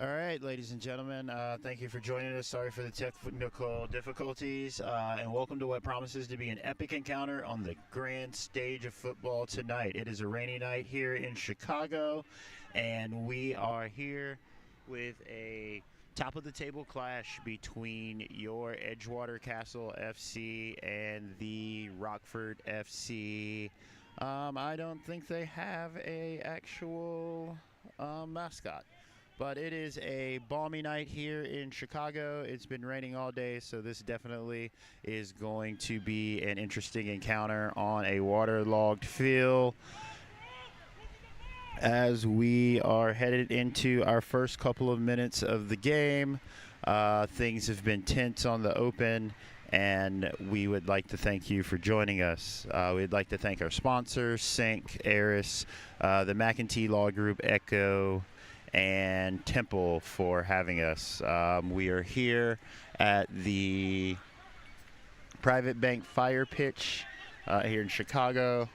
All right, ladies and gentlemen, thank you for joining us. Sorry for the technical difficulties, and welcome to what promises to be an epic encounter on the grand stage of football tonight. It is a rainy night here in Chicago, and we are here with a top of the table clash between your Edgewater Castle FC and the Rockford FC. I don't think they have a actual mascot. But it is a balmy night here in Chicago. It's been raining all day, so this definitely is going to be an interesting encounter on a waterlogged field. As we are headed into our first couple of minutes of the game, things have been tense on the open, and we would like to thank you for joining us. We'd like to thank our sponsors, Sync, Eris, the McEntee Law Group, Echo, and Temple for having us. We are here at the Private Bank Fire Pitch here in Chicago.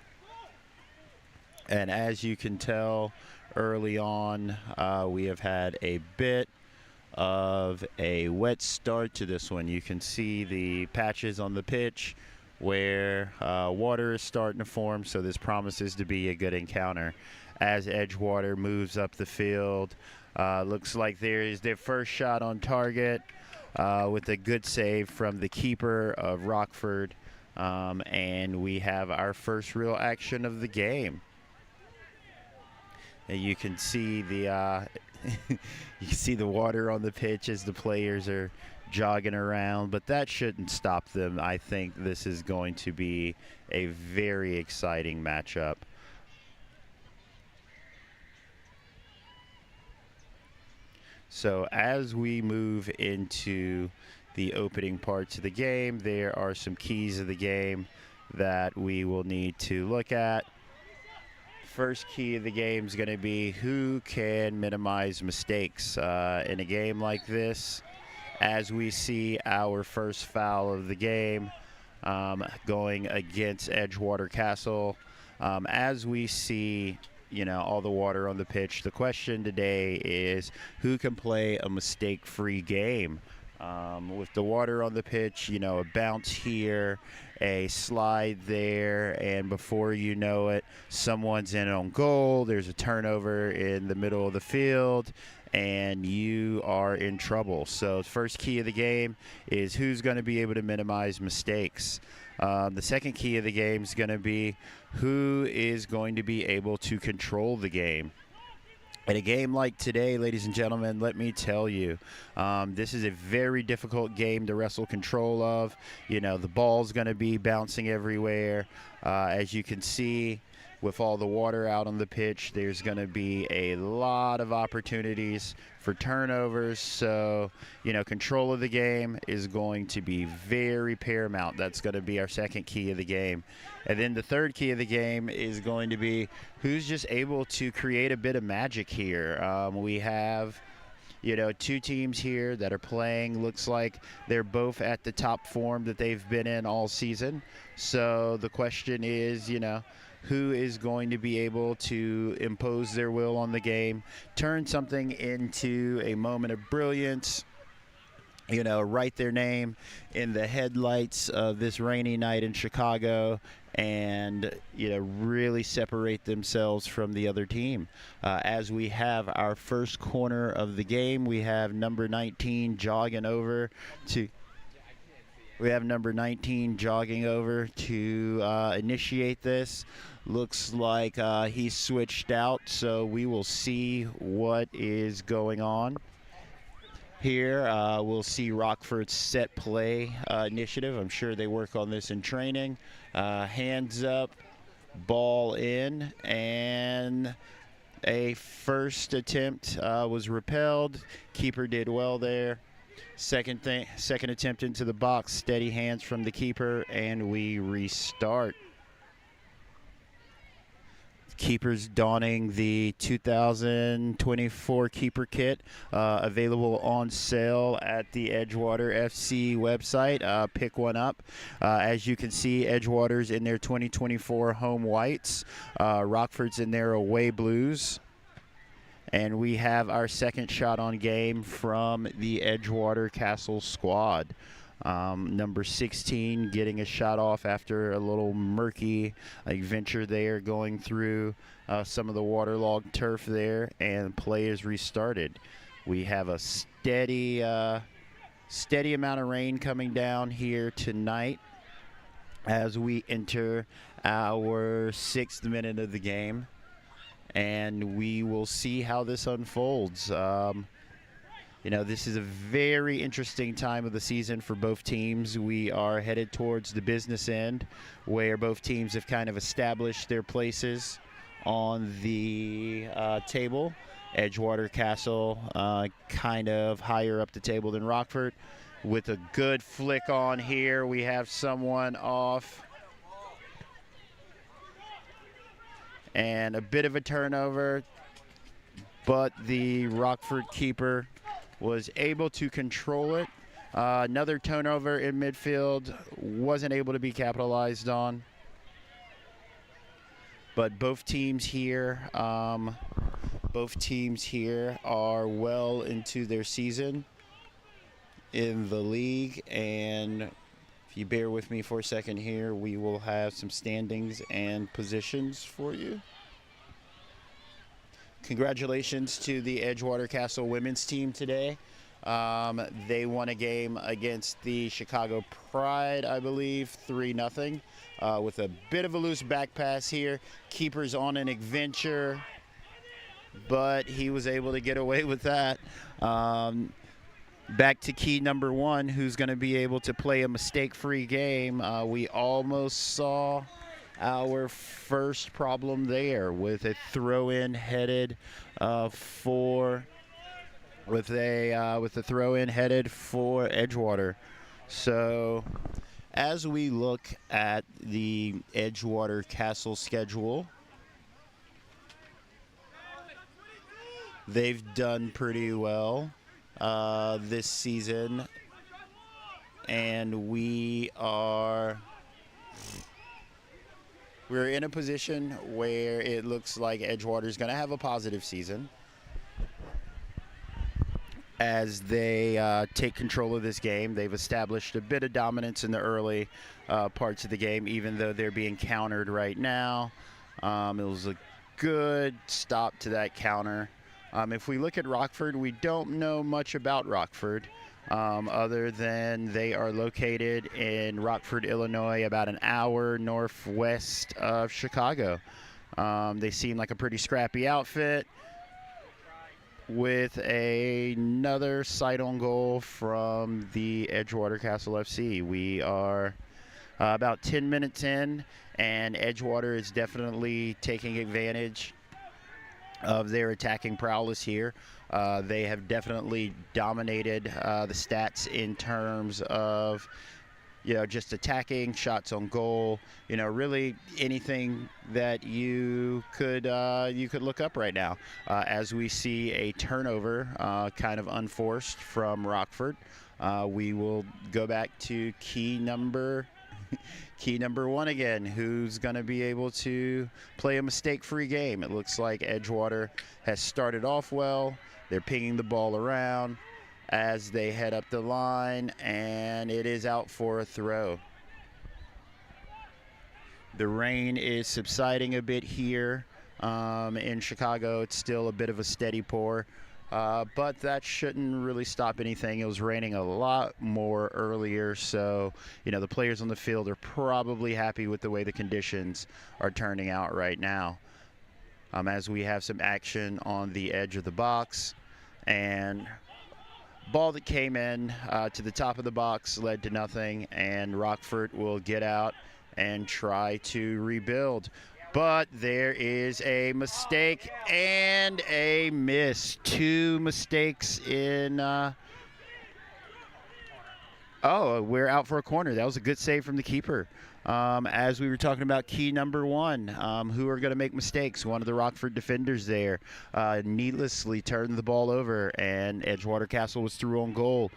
And as you can tell early on, we have had a bit of a wet start to this one. You can see the patches on the pitch where water is starting to form, so this promises to be a good encounter. As Edgewater moves up the field, looks like there is their first shot on target with a good save from the keeper of Rockford, and we have our first real action of the game. And you can see the you can see the water on the pitch as the players are jogging around, but that shouldn't stop them. I think this is going to be a very exciting matchup. So as we move into the opening parts of the game, there are some keys of the game that we will need to look at. First key of the game is going to be who can minimize mistakes. In a game like this, as we see our first foul of the game going against Edgewater Castle, as we see all the water on the pitch. The question today is who can play a mistake-free game? With the water on the pitch, a bounce here, a slide there, and before you know it, someone's in on goal. There's a turnover in the middle of the field, and you are in trouble. So first key of the game is who's going to be able to minimize mistakes. The second key of the game is going to be who is going to be able to control the game. In a game like today, ladies and gentlemen, let me tell you, this is a very difficult game to wrestle control of. The ball's going to be bouncing everywhere. As you can see, with all the water out on the pitch, there's going to be a lot of opportunities for turnovers. So, control of the game is going to be very paramount. That's going to be our second key of the game. And then the third key of the game is going to be who's just able to create a bit of magic here. We have two teams here that are playing. Looks like they're both at the top form that they've been in all season. So the question is, who is going to be able to impose their will on the game, turn something into a moment of brilliance, write their name in the headlights of this rainy night in Chicago, and really separate themselves from the other team. As we have our first corner of the game, we have number 19 jogging over to initiate this. Looks like he's switched out, so we will see what is going on. Here, we'll see Rockford's set play initiative. I'm sure they work on this in training. Hands up, ball in, and a first attempt was repelled. Keeper did well there. Second attempt into the box, steady hands from the keeper, and we restart. Keepers donning the 2024 keeper kit, available on sale at the Edgewater FC website. Pick one up. As you can see, Edgewater's in their 2024 home whites. Rockford's in their away blues. And we have our second shot on game from the Edgewater Castle squad. Number 16 getting a shot off after a little murky adventure there, going through some of the waterlogged turf there, and play is restarted. We have a steady amount of rain coming down here tonight as we enter our 6th minute of the game, and we will see how this unfolds. This is a very interesting time of the season for both teams. We are headed towards the business end, where both teams have kind of established their places on the table. Edgewater Castle kind of higher up the table than Rockford. With a good flick on here, we have someone off. And a bit of a turnover, but the Rockford keeper was able to control it. Another turnover in midfield, wasn't able to be capitalized on. But both teams here are well into their season in the league, and if you bear with me for a second here, we will have some standings and positions for you. Congratulations to the Edgewater Castle women's team today. They won a game against the Chicago Pride, I believe, 3-0, with a bit of a loose back pass here. Keeper's on an adventure, but he was able to get away with that. Back to key number 1, who's going to be able to play a mistake-free game. We almost saw our first problem there with a throw-in headed for Edgewater. So as we look at the Edgewater Castle schedule, they've done pretty well this season, and we're in a position where it looks like Edgewater is going to have a positive season as they take control of this game. They've established a bit of dominance in the early parts of the game, even though they're being countered right now. It was a good stop to that counter. If we look at Rockford, we don't know much about Rockford. Other than they are located in Rockford, Illinois, about an hour northwest of Chicago. They seem like a pretty scrappy outfit, with another sight on goal from the Edgewater Castle FC. We are about 10 minutes in, and Edgewater is definitely taking advantage of their attacking prowess here. They have definitely dominated the stats in terms of, just attacking, shots on goal, really anything that you could look up right now. As we see a turnover, kind of unforced from Rockford, we will go back to key number 1 again, who's going to be able to play a mistake-free game. It looks like Edgewater has started off well. They're pinging the ball around as they head up the line, and it is out for a throw. The rain is subsiding a bit here in Chicago. It's still a bit of a steady pour, but that shouldn't really stop anything. It was raining a lot more earlier, so the players on the field are probably happy with the way the conditions are turning out right now. As we have some action on the edge of the box, and ball that came in to the top of the box led to nothing, and Rockford will get out and try to rebuild. But there is a mistake and a miss. 2 mistakes in we're out for a corner. That was a good save from the keeper. As we were talking about key number 1, who are going to make mistakes. One of the Rockford defenders there needlessly turned the ball over, and Edgewater Castle was through on goal.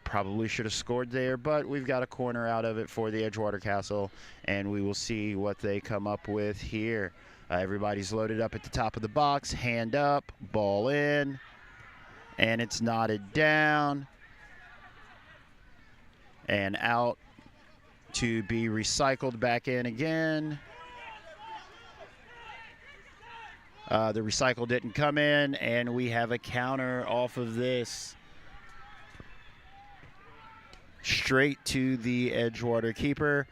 Probably should have scored there, but we've got a corner out of it for the Edgewater Castle, and we will see what they come up with here. Everybody's loaded up at the top of the box. Hand up, ball in, and it's knotted down and out to be recycled back in again. The recycle didn't come in, and we have a counter off of this. Straight to the Edgewater keeper.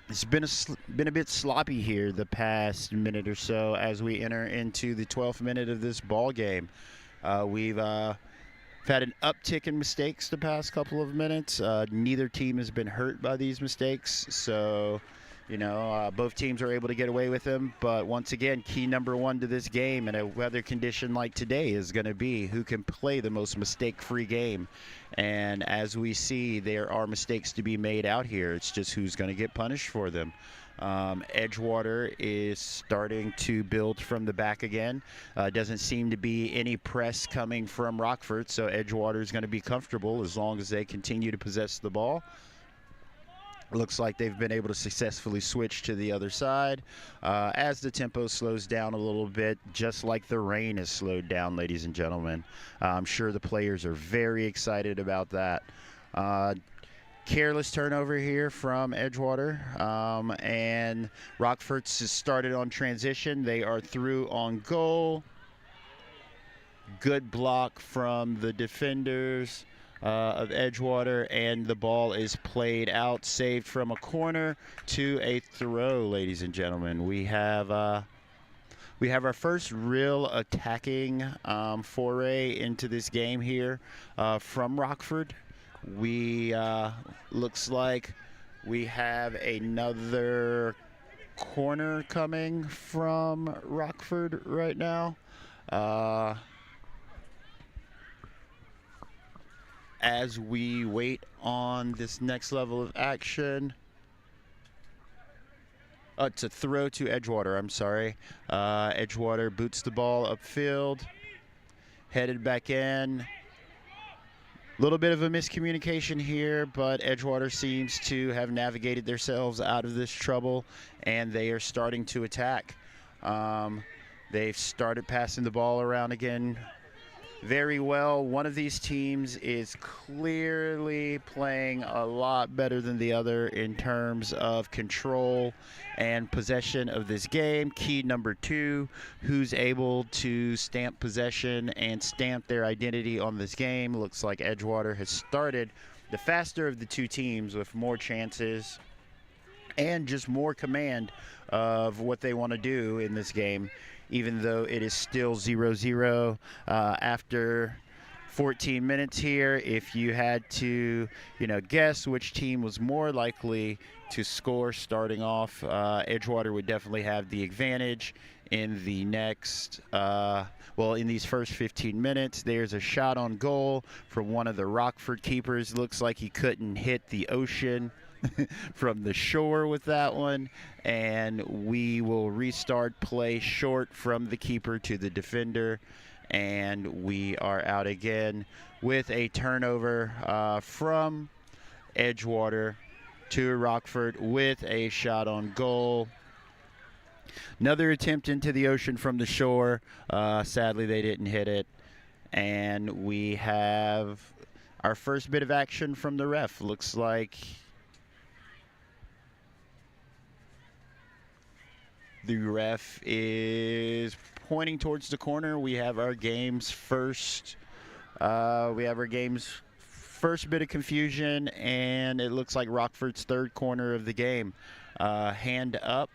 It's been a bit sloppy here the past minute or so as we enter into the 12th minute of this ball game. We've had an uptick in mistakes the past couple of minutes. Neither team has been hurt by these mistakes, so both teams are able to get away with them. But once again, key number one to this game in a weather condition like today is going to be who can play the most mistake-free game. And as we see, there are mistakes to be made out here. It's just who's going to get punished for them. Edgewater is starting to build from the back again. Doesn't seem to be any press coming from Rockford, so Edgewater is going to be comfortable as long as they continue to possess the ball. Looks like they've been able to successfully switch to the other side as the tempo slows down a little bit, just like the rain has slowed down, ladies and gentlemen. I'm sure the players are very excited about that. Careless turnover here from Edgewater, and Rockford's has started on transition. They are through on goal. Good block from the defenders of Edgewater, and the ball is played out, saved from a corner to a throw, ladies and gentlemen. We have our first real attacking foray into this game here from Rockford. Looks like we have another corner coming from Rockford right now. As we wait on this next level of action. It's a throw to Edgewater, I'm sorry. Edgewater boots the ball upfield, headed back in. A little bit of a miscommunication here, but Edgewater seems to have navigated themselves out of this trouble, and they are starting to attack. They've started passing the ball around again very well. One of these teams is clearly playing a lot better than the other in terms of control and possession of this game. Key number two, who's able to stamp possession and stamp their identity on this game. Looks like Edgewater has started the faster of the two teams with more chances and just more command of what they want to do in this game, even though it is still 0-0 after 14 minutes here. If you had to, guess which team was more likely to score starting off, Edgewater would definitely have the advantage in the next, in these first 15 minutes. There's a shot on goal from one of the Rockford keepers. Looks like he couldn't hit the ocean from the shore with that one, and we will restart play short from the keeper to the defender, and we are out again with a turnover from Edgewater to Rockford with a shot on goal. Another attempt into the ocean from the shore. Sadly, they didn't hit it, and we have our first bit of action from the ref. Looks like the ref is pointing towards the corner. We have our game's first bit of confusion, and it looks like Rockford's third corner of the game. Hand up,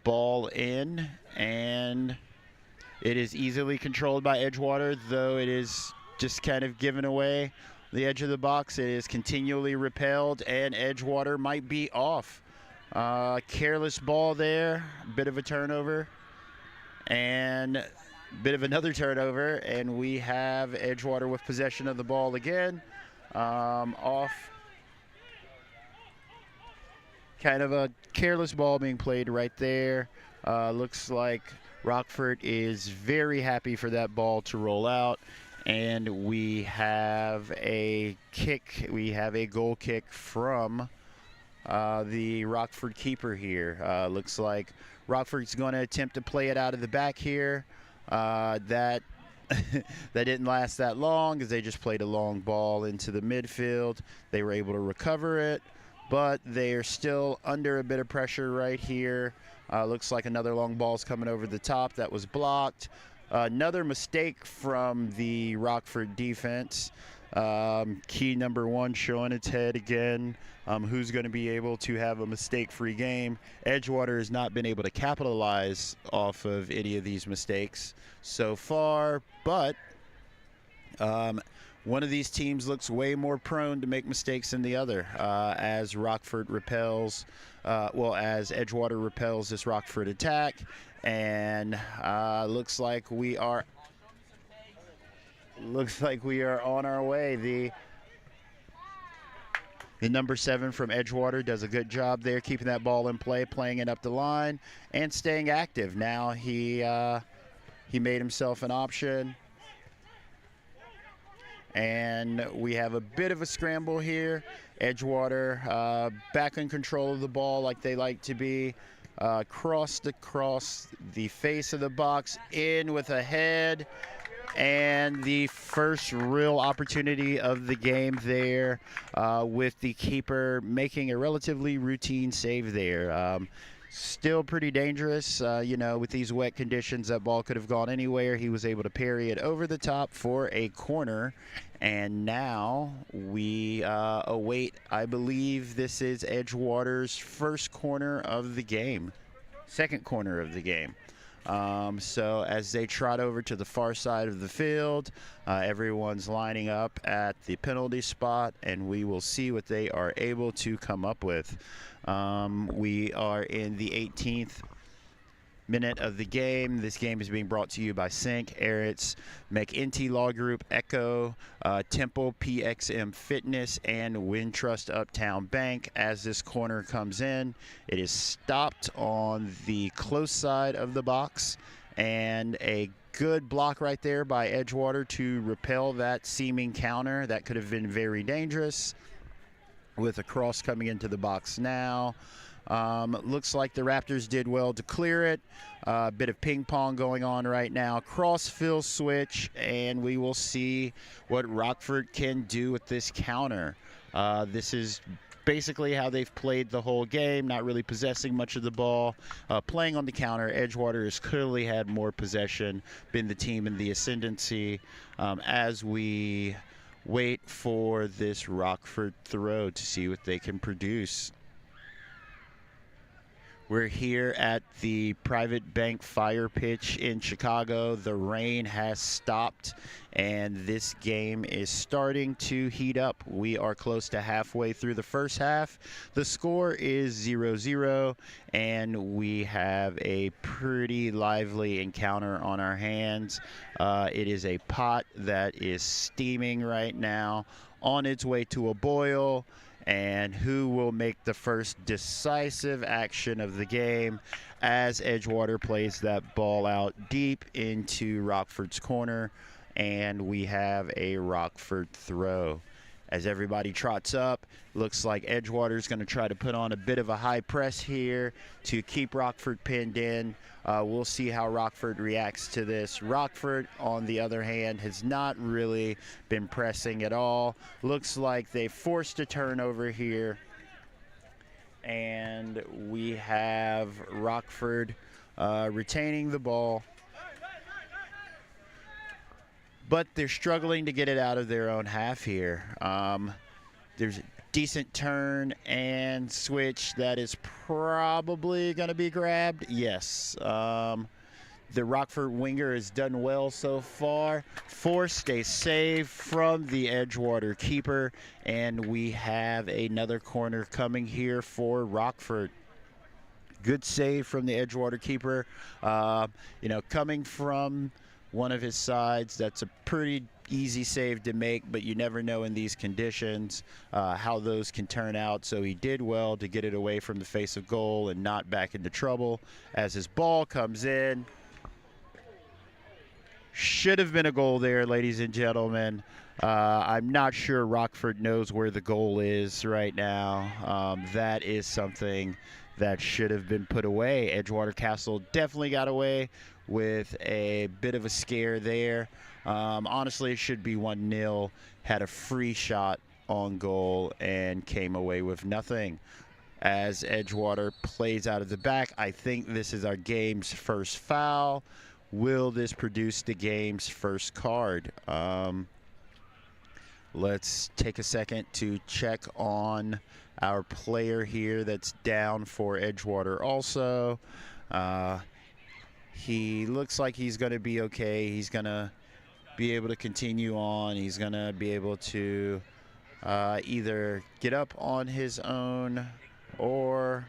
ball in, and it is easily controlled by Edgewater, though it is just kind of given away the edge of the box. It is continually repelled, and Edgewater might be off. Careless ball there, bit of a turnover, and bit of another turnover, and we have Edgewater with possession of the ball again. Off. Kind of a careless ball being played right there. Looks like Rockford is very happy for that ball to roll out, and we have a kick. We have a goal kick from the Rockford keeper here. Looks like Rockford's going to attempt to play it out of the back here. That that didn't last that long as they just played a long ball into the midfield. They were able to recover it, but they are still under a bit of pressure right here. Looks like another long ball's coming over the top. That was blocked. Another mistake from the Rockford defense. Key number 1 showing its head again. Who's going to be able to have a mistake-free game? Edgewater has not been able to capitalize off of any of these mistakes so far, but one of these teams looks way more prone to make mistakes than the other as Rockford repels, as Edgewater repels this Rockford attack, and looks like we are on our way. The number 7 from Edgewater does a good job there, keeping that ball in play, playing it up the line, and staying active. Now he made himself an option, and we have a bit of a scramble here. Edgewater back in control of the ball like they like to be. Crossed across the face of the box, in with a head. And the first real opportunity of the game there, with the keeper making a relatively routine save there. Still pretty dangerous, with these wet conditions. That ball could have gone anywhere. He was able to parry it over the top for a corner. And now we await, I believe this is Edgewater's first corner of the game. Second corner of the game. So as they trot over to the far side of the field, everyone's lining up at the penalty spot, and we will see what they are able to come up with. We are in the 18th minute of the game. This game is being brought to you by Sync, Eretz, McInty Law Group, Echo, Temple, PXM Fitness, and Wintrust Uptown Bank. As this corner comes in, it is stopped on the close side of the box, and a good block right there by Edgewater to repel that seeming counter. That could have been very dangerous, with a cross coming into the box now. Looks like the Raptors did well to clear it. A bit of ping pong going on right now. Cross-fill switch, and we will see what Rockford can do with this counter. This is basically how they've played the whole game, not really possessing much of the ball. Playing on the counter, Edgewater has clearly had more possession, been the team in the ascendancy. As we wait for this Rockford throw to see what they can produce. We're here at the Private Bank Fire Pitch in Chicago. The rain has stopped, and this game is starting to heat up. We are close to halfway through the first half. The score is 0-0, and we have a pretty lively encounter on our hands. It is a pot that is steaming right now, on its way to a boil. And who will make the first decisive action of the game as Edgewater plays that ball out deep into Rockford's corner, and we have a Rockford throw. As everybody trots up, looks like Edgewater's going to try to put on a bit of a high press here to keep Rockford pinned in. We'll see how Rockford reacts to this. Rockford, on the other hand, has not really been pressing at all. Looks like they forced a turnover here. And we have Rockford retaining the ball. But they're struggling to get it out of their own half here. There's a decent turn and switch that is probably going to be grabbed. Yes. The Rockford winger has done well so far. Forced a save from the Edgewater keeper, and we have another corner coming here for Rockford. Good save from the Edgewater keeper. Coming from one of his sides, that's a pretty easy save to make, but you never know in these conditions how those can turn out. So he did well to get it away from the face of goal and not back into trouble. As his ball comes in, Should have been a goal there, ladies and gentlemen. I'm not sure Rockford knows where the goal is right now. That is something that should have been put away. Edgewater Castle definitely got away with a bit of a scare there. Honestly, it should be 1-0. Had a free shot on goal and came away with nothing. As Edgewater plays out of the back, I think this is our game's first foul. Will this produce the game's first card? Let's take a second to check on our player here that's down for Edgewater also. He looks like he's going to be okay. He's going to be able to continue on. He's going to be able to either get up on his own or,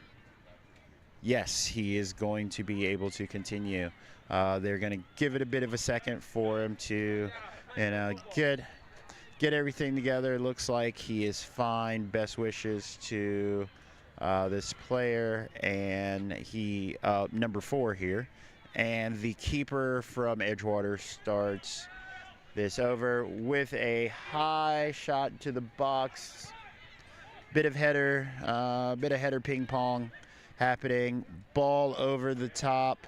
yes, he is going to be able to continue. They're going to give it a bit of a second for him to, get everything together. It looks like he is fine. Best wishes to this player, and he number 4 here. And the keeper from Edgewater starts this over with a high shot to the box. Bit of header ping pong happening. Ball over the top.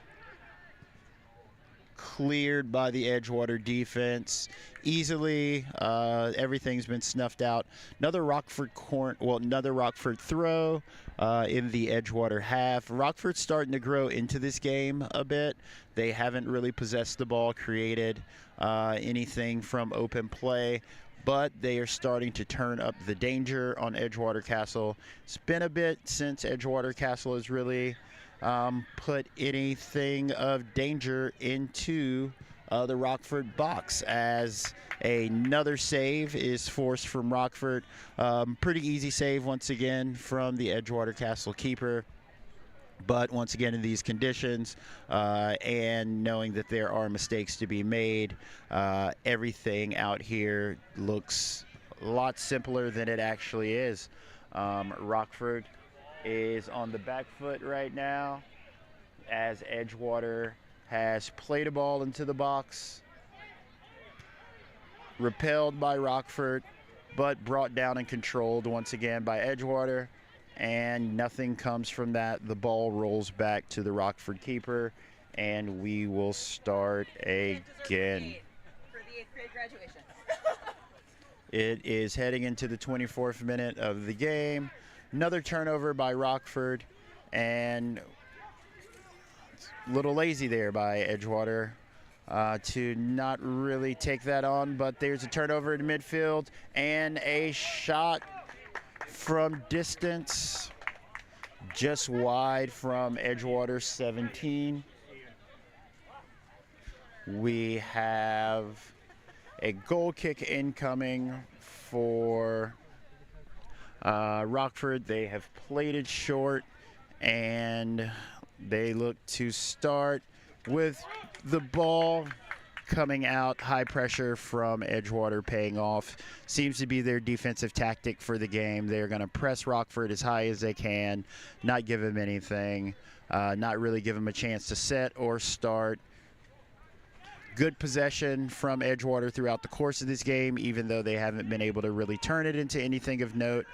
Cleared by the Edgewater defense easily. Everything's been snuffed out. Another Rockford throw in the Edgewater half. Rockford's starting to grow into this game a bit. They haven't really possessed the ball, created anything from open play, but they are starting to turn up the danger on Edgewater Castle. It's been a bit since Edgewater Castle has really put anything of danger into the Rockford box, as another save is forced from Rockford. Pretty easy save once again from the Edgewater Castle keeper. But once again, in these conditions and knowing that there are mistakes to be made, everything out here looks a lot simpler than it actually is. Rockford is on the back foot right now as Edgewater has played a ball into the box, repelled by Rockford, but brought down and controlled once again by Edgewater, and nothing comes from that. The ball rolls back to the Rockford keeper, and we will start again. For the 8th grade graduation. It is heading into the 24th minute of the game. Another turnover by Rockford, and a little lazy there by Edgewater to not really take that on, but there's a turnover in midfield and a shot from distance just wide from Edgewater 17. We have a goal kick incoming for Rockford. They have played it short, and they look to start with the ball coming out. High pressure from Edgewater paying off. Seems to be their defensive tactic for the game. They're going to press Rockford as high as they can, not give him anything, not really give him a chance to set or start. Good possession from Edgewater throughout the course of this game, even though they haven't been able to really turn it into anything of note.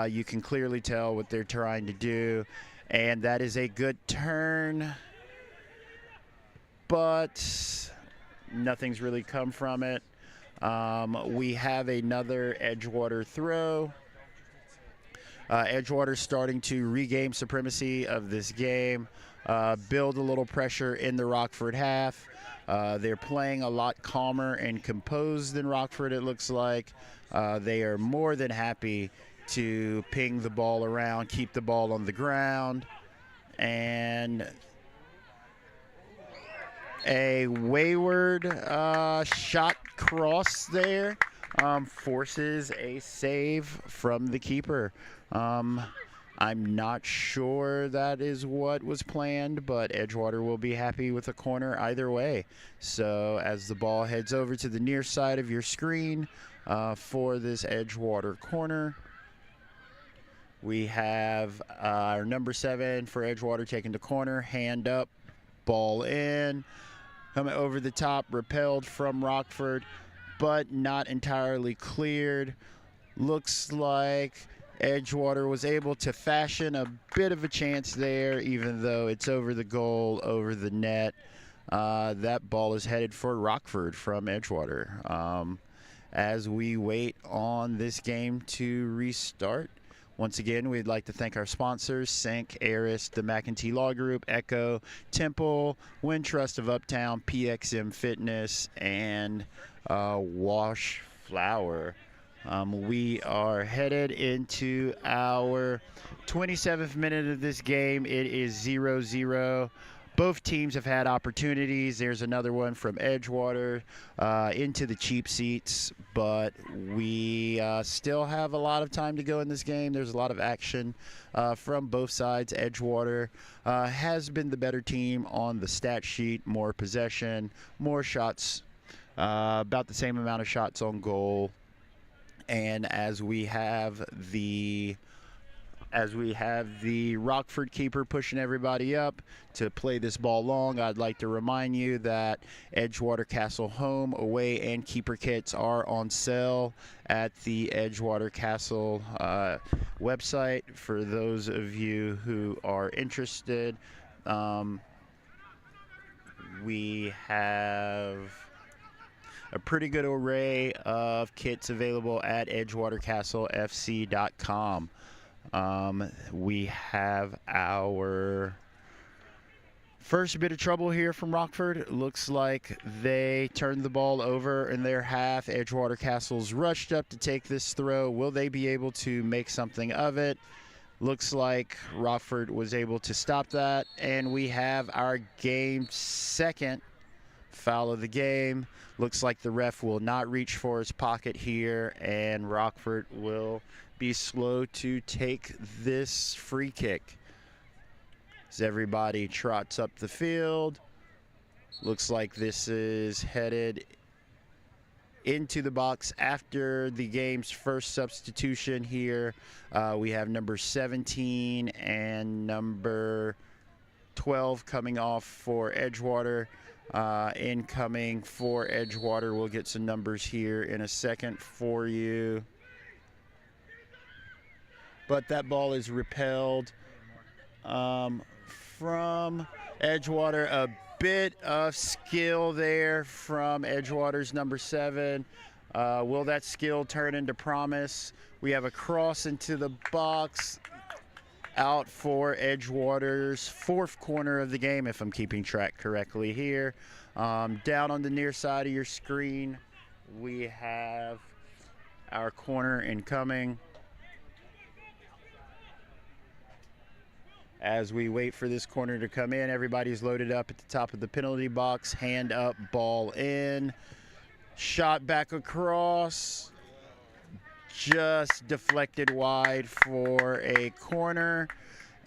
You can clearly tell what they're trying to do, and that is a good turn, but nothing's really come from it. We have another Edgewater throw. Edgewater starting to regain supremacy of this game, build a little pressure in the Rockford half. They're playing a lot calmer and composed than Rockford, it looks like. They are more than happy to ping the ball around, keep the ball on the ground, and a wayward shot cross there forces a save from the keeper. I'm not sure that is what was planned, but Edgewater will be happy with a corner either way. So as the ball heads over to the near side of your screen for this Edgewater corner, we have our number 7 for Edgewater taking the corner, hand up, ball in. coming over the top, repelled from Rockford, but not entirely cleared. Looks like Edgewater was able to fashion a bit of a chance there, even though it's over the goal, over the net. That ball is headed for Rockford from Edgewater. As we wait on this game to restart, once again, we'd like to thank our sponsors, Sync, Aris, the McEntee Law Group, Echo, Temple, Wintrust of Uptown, PXM Fitness, and Wash Flower. We are headed into our 27th minute of this game. It is 0-0. Both teams have had opportunities. There's another one from Edgewater into the cheap seats, but we still have a lot of time to go in this game. There's a lot of action from both sides. Edgewater has been the better team on the stat sheet, more possession, more shots, about the same amount of shots on goal. And as we have the Rockford keeper pushing everybody up to play this ball long, I'd like to remind you that Edgewater Castle home, away, and keeper kits are on sale at the Edgewater Castle website. For those of you who are interested, we have a pretty good array of kits available at edgewatercastlefc.com. We have our first bit of trouble here from Rockford. Looks like they turned the ball over in their half. Edgewater Castle's rushed up to take this throw. Will they be able to make something of it? Looks like Rockford was able to stop that, and we have our game's second foul of the game. Looks like the ref will not reach for his pocket here, and Rockford will be slow to take this free kick. As everybody trots up the field, looks like this is headed into the box after the game's first substitution here. We have number 17 and number 12 coming off for Edgewater. Incoming for Edgewater. We'll get some numbers here in a second for you. But that ball is repelled from Edgewater. A bit of skill there from Edgewater's number 7. Will that skill turn into promise? We have a cross into the box. Out for Edgewater's fourth corner of the game, if I'm keeping track correctly here. Down on the near side of your screen, we have our corner incoming. As we wait for this corner to come in, everybody's loaded up at the top of the penalty box. Hand up, ball in. Shot back across. Just deflected wide for a corner,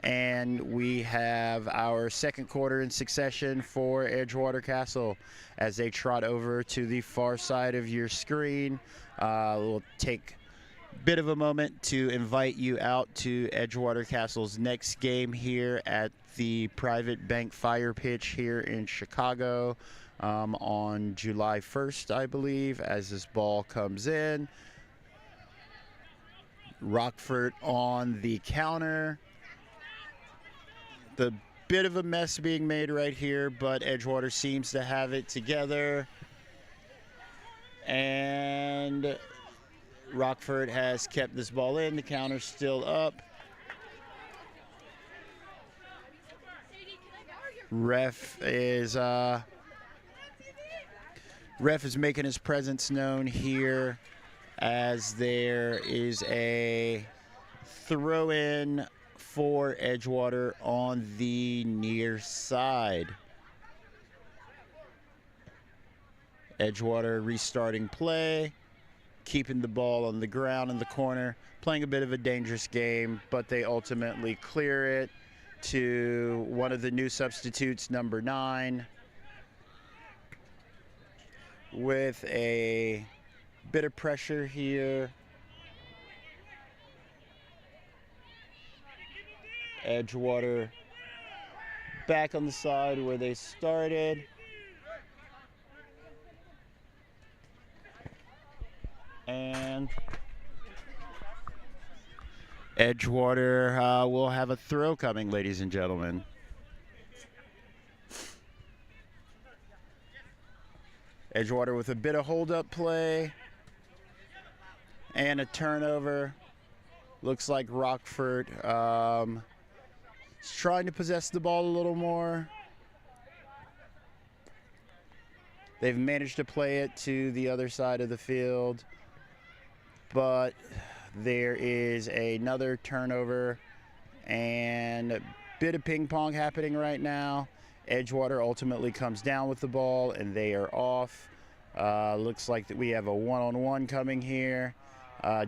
and we have our second quarter in succession for Edgewater Castle as they trot over to the far side of your screen. We'll take a bit of a moment to invite you out to Edgewater Castle's next game here at the Private Bank Fire Pitch here in Chicago on July 1st, I believe, as this ball comes in. Rockford on the counter. The bit of a mess being made right here, but Edgewater seems to have it together. And Rockford has kept this ball in. The counter's still up. Ref is making his presence known here, as there is a throw-in for Edgewater on the near side. Edgewater restarting play, keeping the ball on the ground in the corner, playing a bit of a dangerous game, but they ultimately clear it to one of the new substitutes, number 9, with a bit of pressure here. Edgewater back on the side where they started. And Edgewater will have a throw coming, ladies and gentlemen. Edgewater with a bit of hold-up play and a turnover. Looks like Rockford is trying to possess the ball a little more. They've managed to play it to the other side of the field, but there is another turnover and a bit of ping pong happening right now. Edgewater ultimately comes down with the ball and they are off. Looks like that we have a one-on-one coming here.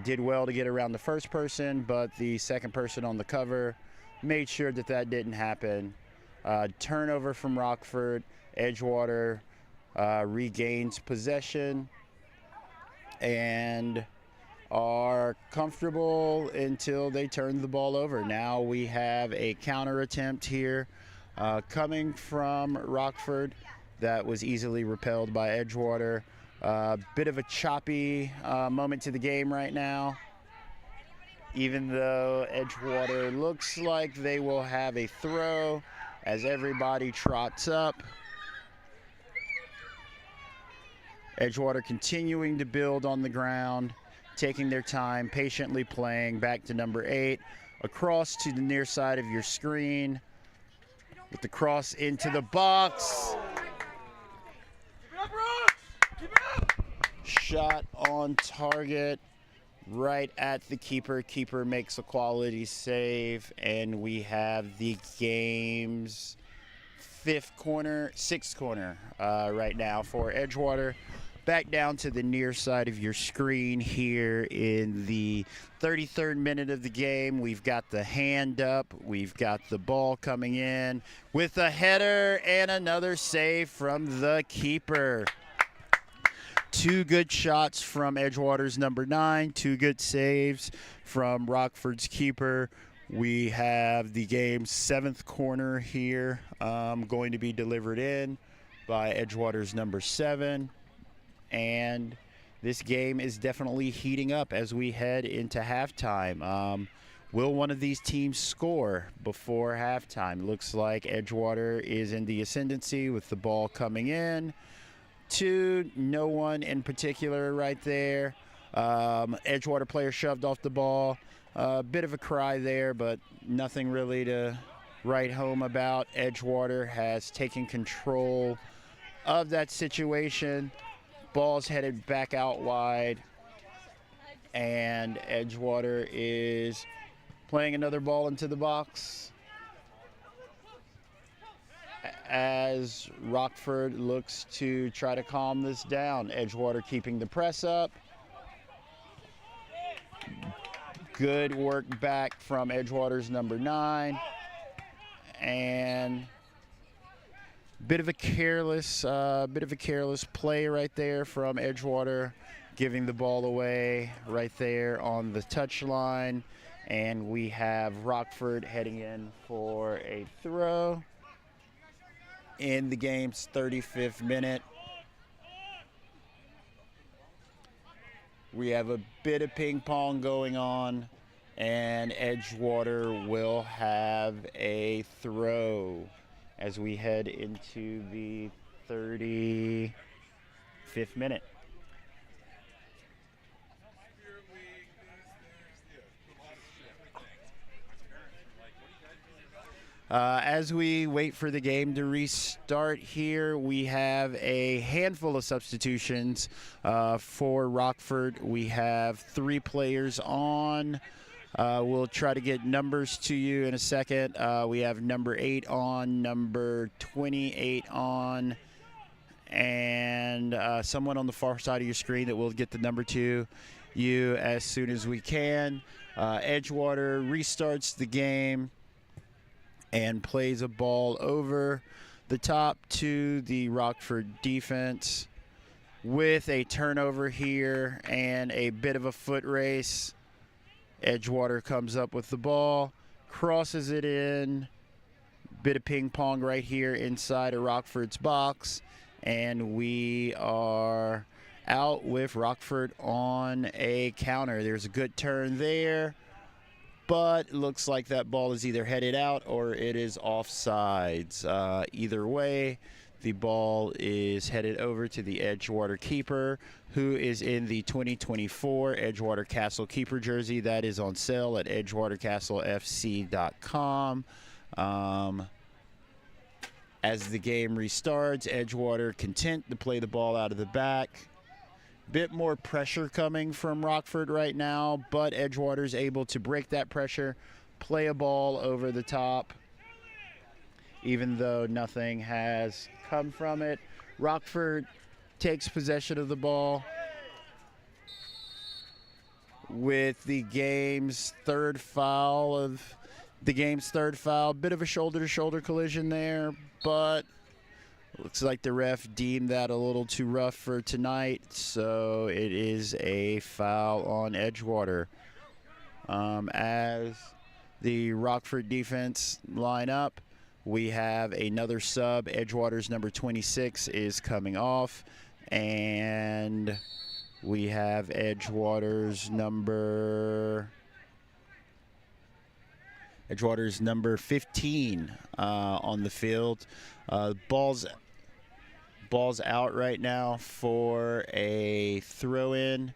Did well to get around the first person, but the second person on the cover made sure that that didn't happen. Turnover from Rockford. Edgewater regains possession and are comfortable until they turn the ball over. Now we have a counter attempt here coming from Rockford that was easily repelled by Edgewater. Bit of a choppy moment to the game right now. Even though Edgewater looks like they will have a throw as everybody trots up. Edgewater continuing to build on the ground, taking their time, patiently playing. Back to number 8, across to the near side of your screen, with the cross into the box. Shot on target, right at the keeper. Keeper makes a quality save, and we have the game's sixth corner right now for Edgewater. Back down to the near side of your screen here in the 33rd minute of the game. We've got the hand up. We've got the ball coming in with a header and another save from the keeper. 2 good shots from Edgewater's number 9, 2 good saves from Rockford's keeper. We have the game's 7th corner here going to be delivered in by Edgewater's number 7. And this game is definitely heating up as we head into halftime. Will one of these teams score before halftime? Looks like Edgewater is in the ascendancy with the ball coming in to no one in particular right there. Edgewater player shoved off the ball. A bit of a cry there, but nothing really to write home about. Edgewater has taken control of that situation. Ball's headed back out wide, and Edgewater is playing another ball into the box as Rockford looks to try to calm this down. Edgewater keeping the press up. Good work back from Edgewater's number 9, and bit of a careless play right there from Edgewater, giving the ball away right there on the touchline. And we have Rockford heading in for a throw in the game's 35th minute. We have a bit of ping pong going on, and Edgewater will have a throw as we head into the 35th minute. As we wait for the game to restart here, we have a handful of substitutions for Rockford. We have 3 players on. We'll try to get numbers to you in a second. We have number 8 on, number 28 on, and someone on the far side of your screen that we'll get the number to you as soon as we can. Edgewater restarts the game and plays a ball over the top to the Rockford defense with a turnover here and a bit of a foot race. Edgewater comes up with the ball, crosses it in, bit of ping pong right here inside of Rockford's box, and we are out with Rockford on a counter. There's a good turn there, but looks like that ball is either headed out or it is offsides. Either way, the ball is headed over to the Edgewater keeper, who is in the 2024 Edgewater Castle keeper jersey that is on sale at edgewatercastlefc.com. As the game restarts, Edgewater content to play the ball out of the back. Bit more pressure coming from Rockford right now, but Edgewater's able to break that pressure, play a ball over the top, even though nothing has come from it. Rockford takes possession of the ball with the game's third foul. Bit of a shoulder-to-shoulder collision there, but looks like the ref deemed that a little too rough for tonight, so it is a foul on Edgewater. As the Rockford defense line up, we have another sub. Edgewater's number 26 is coming off, and we have Edgewater's number 15 on the field. Ball's out right now for a throw-in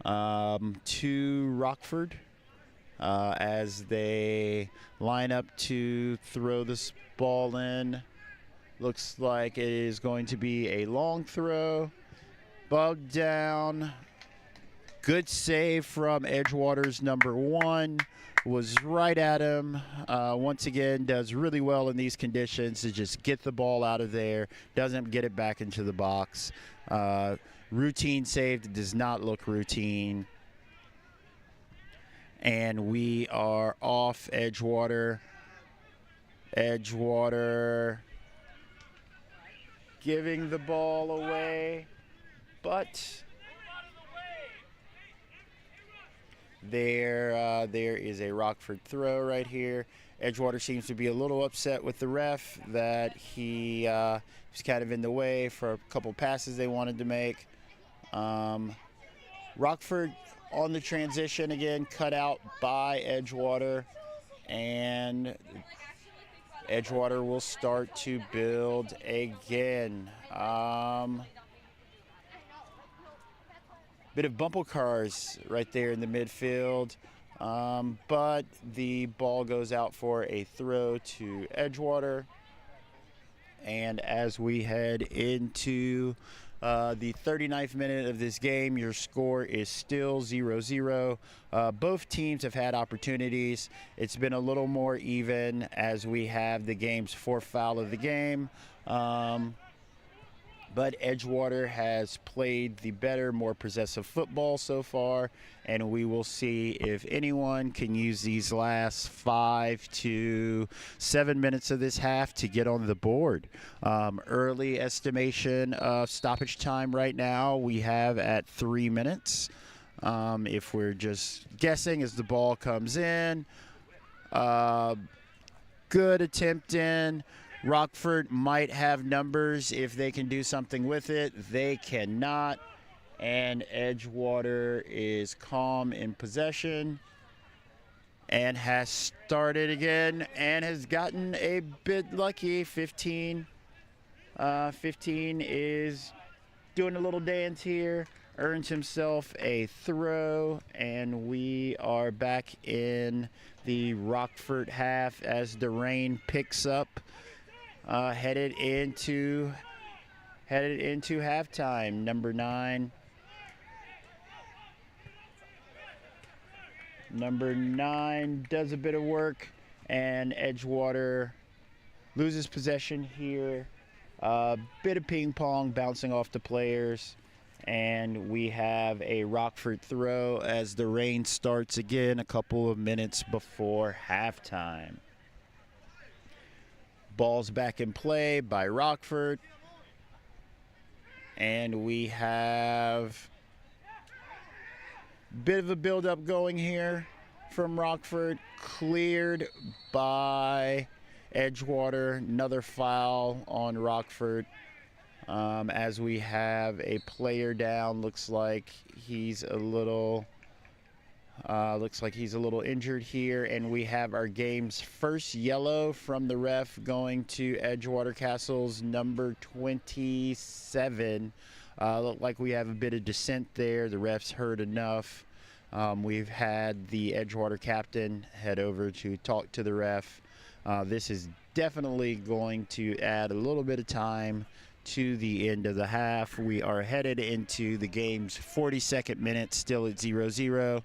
to Rockford as they line up to throw this ball in. Looks like it is going to be a long throw. Bugged down. Good save from Edgewater's number 1. Was right at him. Once again, does really well in these conditions to just get the ball out of there. Doesn't get it back into the box. Routine save, does not look routine. And we are off Edgewater. Edgewater giving the ball away, but there is a Rockford throw right here. Edgewater seems to be a little upset with the ref that he was kind of in the way for a couple passes they wanted to make. Rockford on the transition again, cut out by Edgewater, and Edgewater will start to build again. Bit of bumper cars right there in the midfield, but the ball goes out for a throw to Edgewater. And as we head into the 39th minute of this game, your score is still 0-0. Both teams have had opportunities. It's been a little more even as we have the game's fourth foul of the game. But Edgewater has played the better, more possessive football so far, and we will see if anyone can use these last 5 to 7 minutes of this half to get on the board. Early estimation of stoppage time right now we have at 3 minutes. If we're just guessing as the ball comes in, good attempt in. Rockford might have numbers if they can do something with it. They cannot. And Edgewater is calm in possession and has started again and has gotten a bit lucky. 15 is doing a little dance here, earns himself a throw, and we are back in the Rockford half as the rain picks up. Headed into halftime. Number 9 does a bit of work, and Edgewater loses possession here. Bit of ping pong bouncing off the players, and we have a Rockford throw as the rain starts again a couple of minutes before halftime. Ball's back in play by Rockford. And we have a bit of a build-up going here from Rockford. Cleared by Edgewater. Another foul on Rockford. as we have a player down. Looks like he's a little injured here, and we have our game's first yellow from the ref going to Edgewater Castle's number 27. Look like we have a bit of dissent there. The refs heard enough. We've had the Edgewater captain head over to talk to the ref. This is definitely going to add a little bit of time to the end of the half. We are headed into the game's 42nd minute, still at 0-0.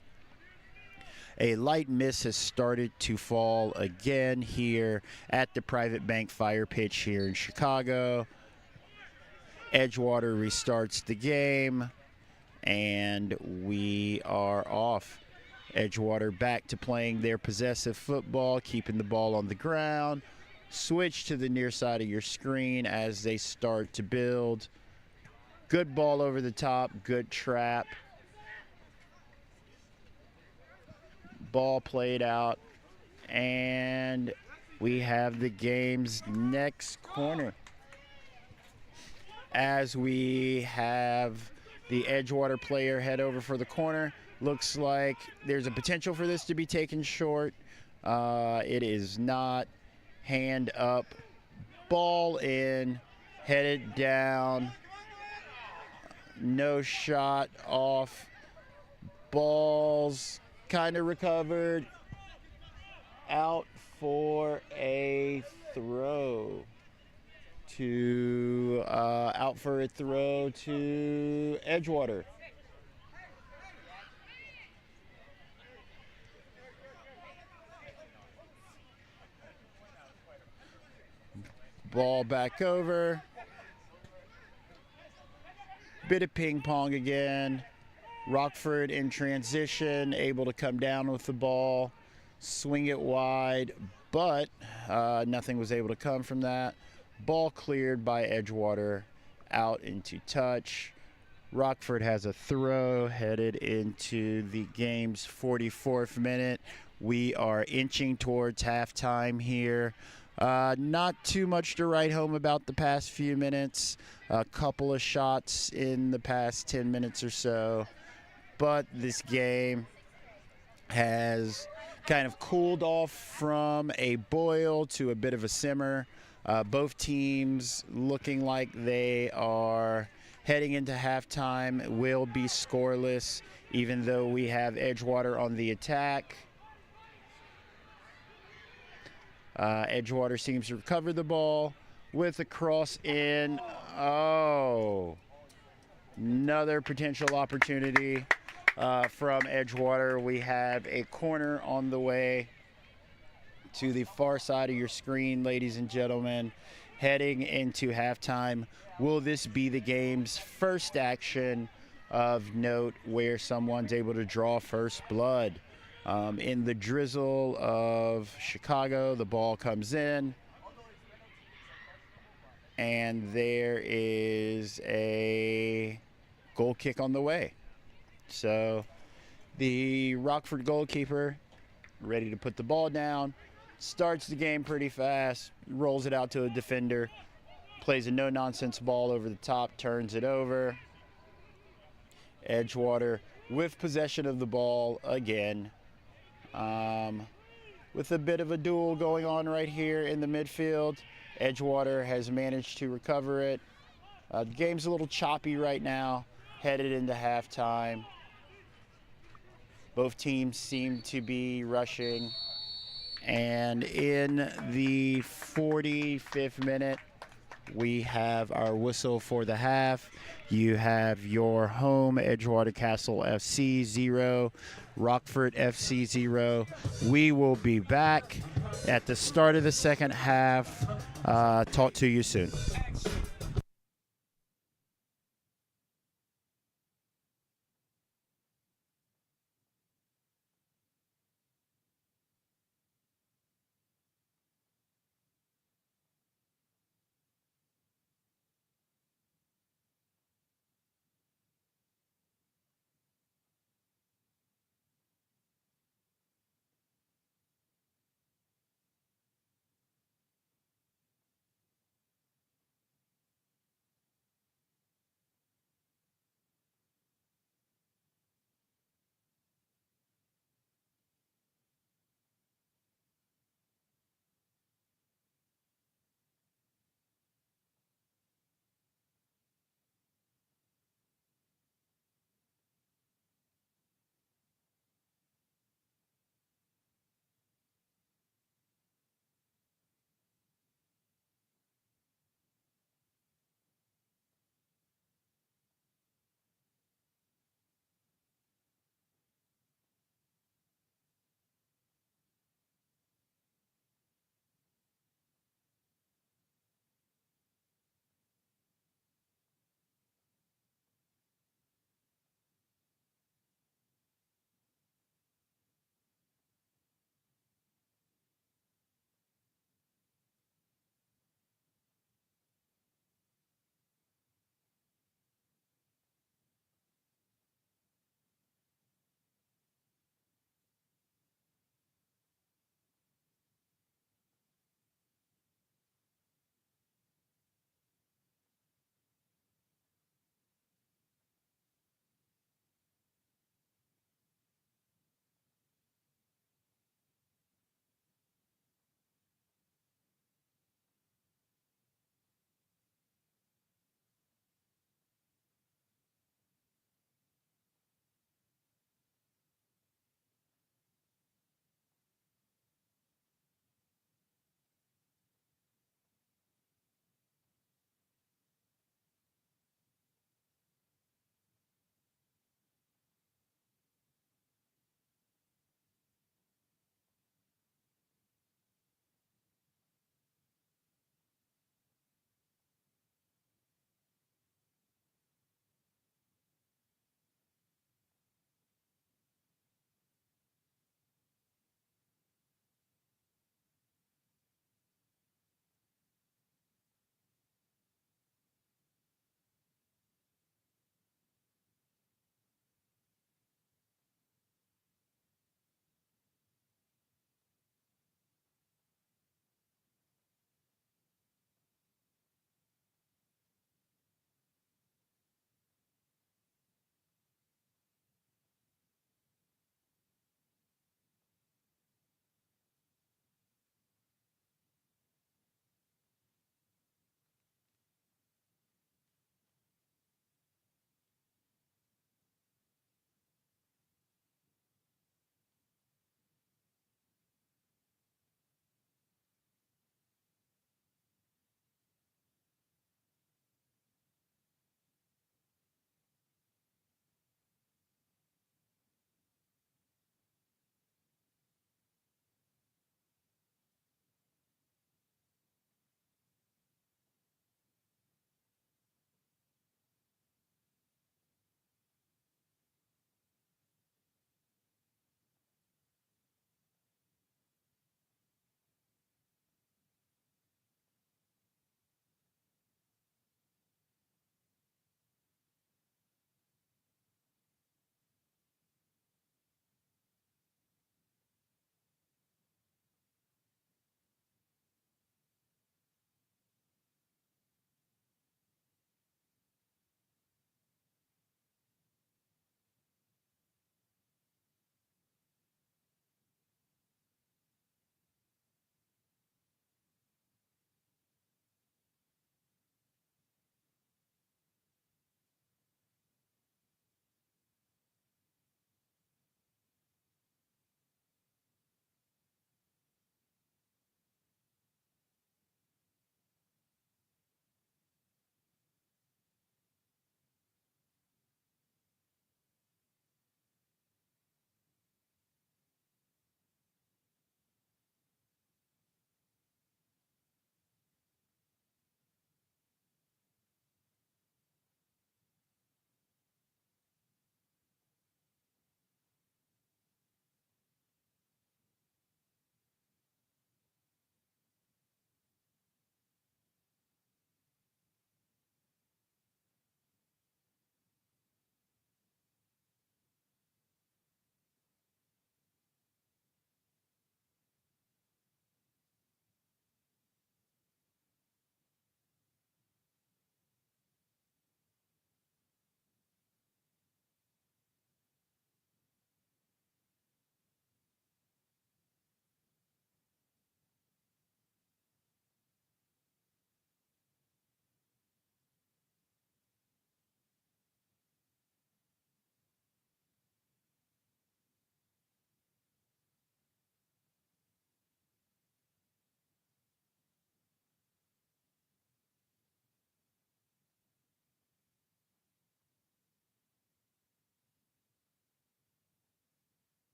A light mist has started to fall again here at the Private Bank Fire Pitch here in Chicago. Edgewater restarts the game, and we are off. Edgewater back to playing their possessive football, keeping the ball on the ground. Switch to the near side of your screen as they start to build. Good ball over the top, good trap. Ball played out, and we have the game's next corner. As we have the Edgewater player head over for the corner, looks like there's a potential for this to be taken short. It is not. Hand up, ball in, headed down, no shot off, balls kind of recovered, out for a throw to Edgewater. Ball back over. Bit of ping pong again. Rockford in transition, able to come down with the ball, swing it wide, but nothing was able to come from that. Ball cleared by Edgewater, out into touch. Rockford has a throw headed into the game's 44th minute. We are inching towards halftime here. Not too much to write home about the past few minutes. A couple of shots in the past 10 minutes or so. But this game has kind of cooled off from a boil to a bit of a simmer. Both teams looking like they are heading into halftime will be scoreless, even though we have Edgewater on the attack. Edgewater seems to recover the ball with a cross in. Oh, another potential opportunity from Edgewater. We have a corner on the way to the far side of your screen, ladies and gentlemen, heading into halftime. Will this be the game's first action of note where someone's able to draw first blood? In the drizzle of Chicago, the ball comes in, and there is a goal kick on the way. So the Rockford goalkeeper, ready to put the ball down, starts the game pretty fast, rolls it out to a defender, plays a no-nonsense ball over the top, turns it over. Edgewater with possession of the ball again. With a bit of a duel going on right here in the midfield. Edgewater has managed to recover it. The game's a little choppy right now, headed into halftime. Both teams seem to be rushing. And in the 45th minute, we have our whistle for the half. You have your home Edgewater Castle FC 0, Rockford FC 0. We will be back at the start of the second half. Talk to you soon.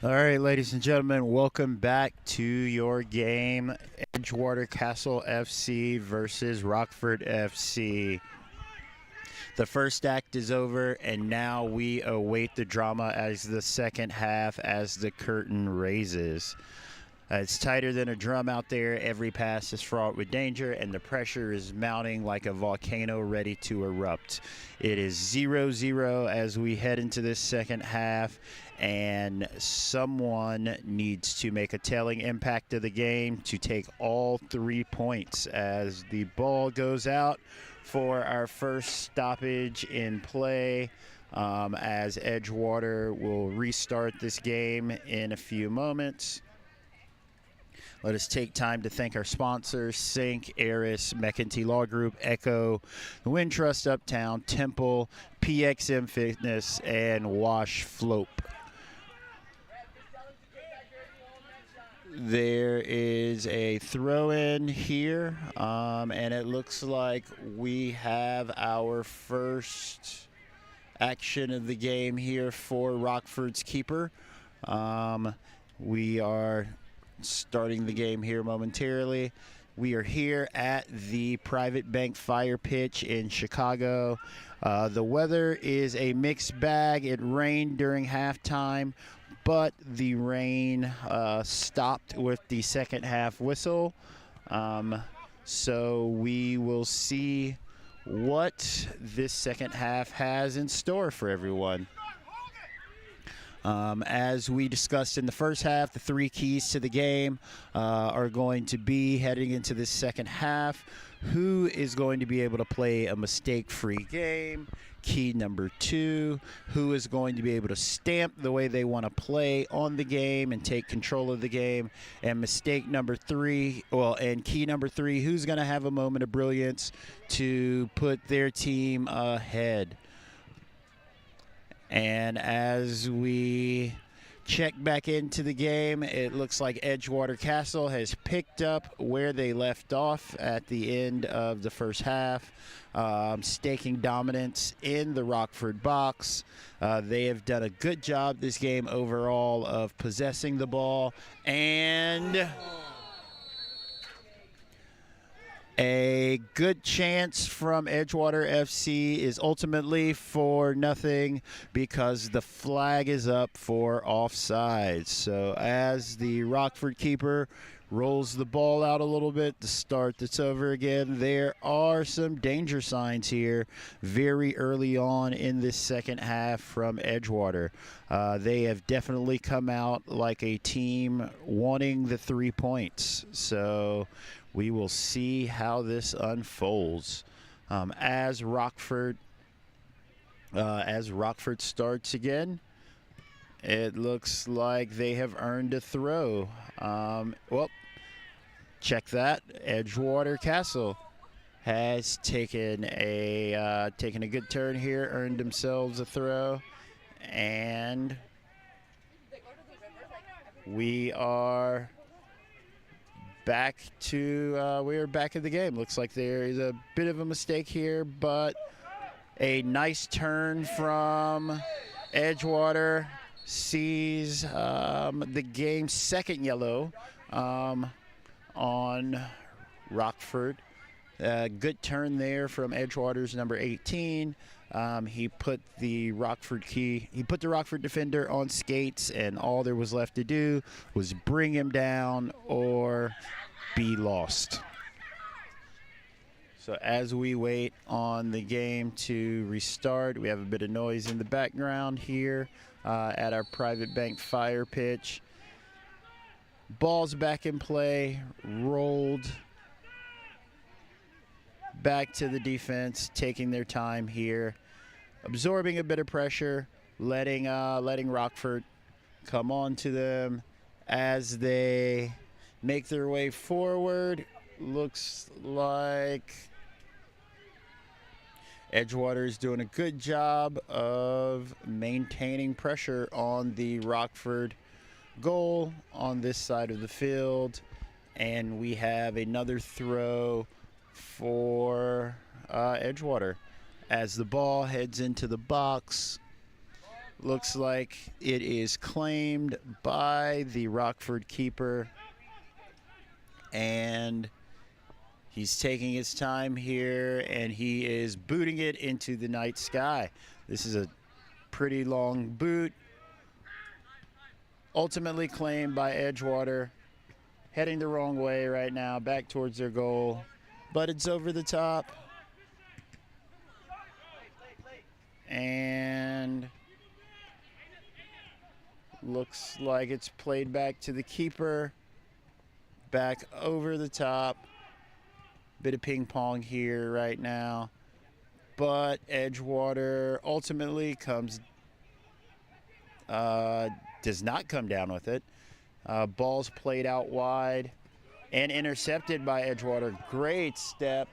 All right, ladies and gentlemen, welcome back to your game, Edgewater Castle FC versus Rockford FC. The first act is over, and now we await the drama as the second half as the curtain raises. It's tighter than a drum out there. Every pass is fraught with danger, and the pressure is mounting like a volcano ready to erupt. It is 0-0 as we head into this second half, and someone needs to make a telling impact of the game to take all 3 points as the ball goes out for our first stoppage in play. As Edgewater will restart this game in a few moments. Let us take time to thank our sponsors, Sync, Eris, McEntee Law Group, Echo, the Wind Trust Uptown, Temple, PXM Fitness, and Wash Flope. There is a throw-in here, and it looks like we have our first action of the game here for Rockford's keeper. We are starting the game here momentarily. We are here at the Private Bank Fire Pitch in Chicago. The weather is a mixed bag. It rained during halftime, but the rain stopped with the second half whistle. So we will see what this second half has in store for everyone. As we discussed in the first half, the 3 keys to the game are going to be heading into this second half. Who is going to be able to play a mistake-free game? Key number 2, who is going to be able to stamp the way they want to play on the game and take control of the game? And mistake number 3, and key number 3, who's going to have a moment of brilliance to put their team ahead? And as we check back into the game, it looks like Edgewater Castle has picked up where they left off at the end of the first half, staking dominance in the Rockford box. They have done a good job this game overall of possessing the ball, and a good chance from Edgewater FC is ultimately for nothing because the flag is up for offsides. So as the Rockford keeper rolls the ball out a little bit to start this over again, there are some danger signs here very early on in this second half from Edgewater. They have definitely come out like a team wanting the 3 points. So we will see how this unfolds as Rockford starts again. It looks like they have earned a throw. Well, check that. Edgewater Castle has taken a good turn here, earned themselves a throw, and we are back in the game. Looks like there is a bit of a mistake here, but a nice turn from Edgewater sees the game's second yellow on Rockford. Good turn there from Edgewater's number 18. He put the Rockford defender on skates, and all there was left to do was bring him down or be lost. So as we wait on the game to restart, we have a bit of noise in the background here at our Private Bank Fire Pitch. Ball's back in play, rolled back to the defense, taking their time here, absorbing a bit of pressure, letting Rockford come on to them as they make their way forward. Looks like Edgewater is doing a good job of maintaining pressure on the Rockford goal on this side of the field, and we have another throw for Edgewater as the ball heads into the box. Looks like it is claimed by the Rockford keeper. And he's taking his time here, and he is booting it into the night sky. This is a pretty long boot. Ultimately claimed by Edgewater. Heading the wrong way right now, back towards their goal. But it's over the top. And looks like it's played back to the keeper. Back over the top. Bit of ping pong here right now. But Edgewater ultimately does not come down with it. Ball's played out wide and intercepted by Edgewater. Great step.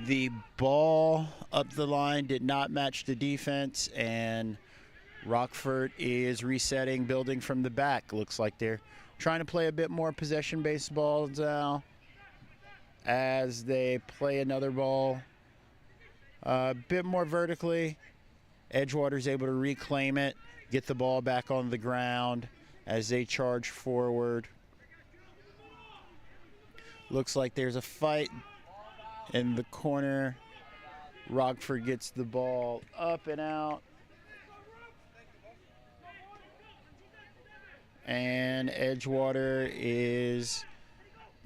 The ball up the line did not match the defense, and Rockford is resetting, building from the back. Looks like they're trying to play a bit more possession-based ball now as they play another ball a bit more vertically. Edgewater's able to reclaim it, get the ball back on the ground as they charge forward. Looks like there's a fight in the corner. Rockford gets the ball up and out. And Edgewater is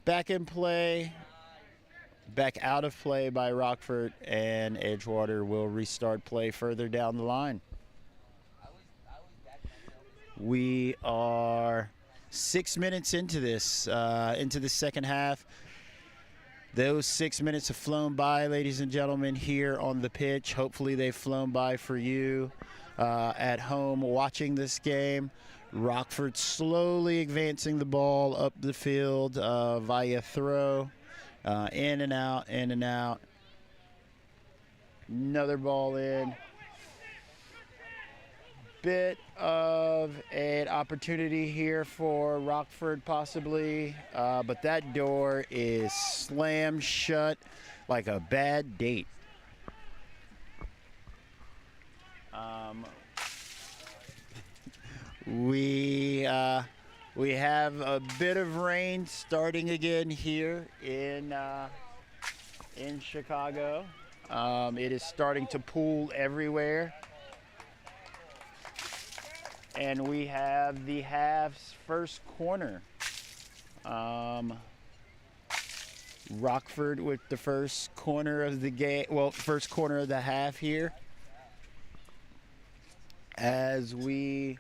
back in play, back out of play by Rockford, and Edgewater will restart play further down the line. We are 6 minutes into this, into the second half. Those 6 minutes have flown by, ladies and gentlemen, here on the pitch. Hopefully they've flown by for you at home watching this game. Rockford slowly advancing the ball up the field via throw. In and out, in and out. Another ball in. Bit of an opportunity here for Rockford possibly, but that door is slammed shut like a bad date. We have a bit of rain starting again here in Chicago. It is starting to pool everywhere. And we have the half's first corner. Rockford with the first corner of the game, well, first corner of the half here. As we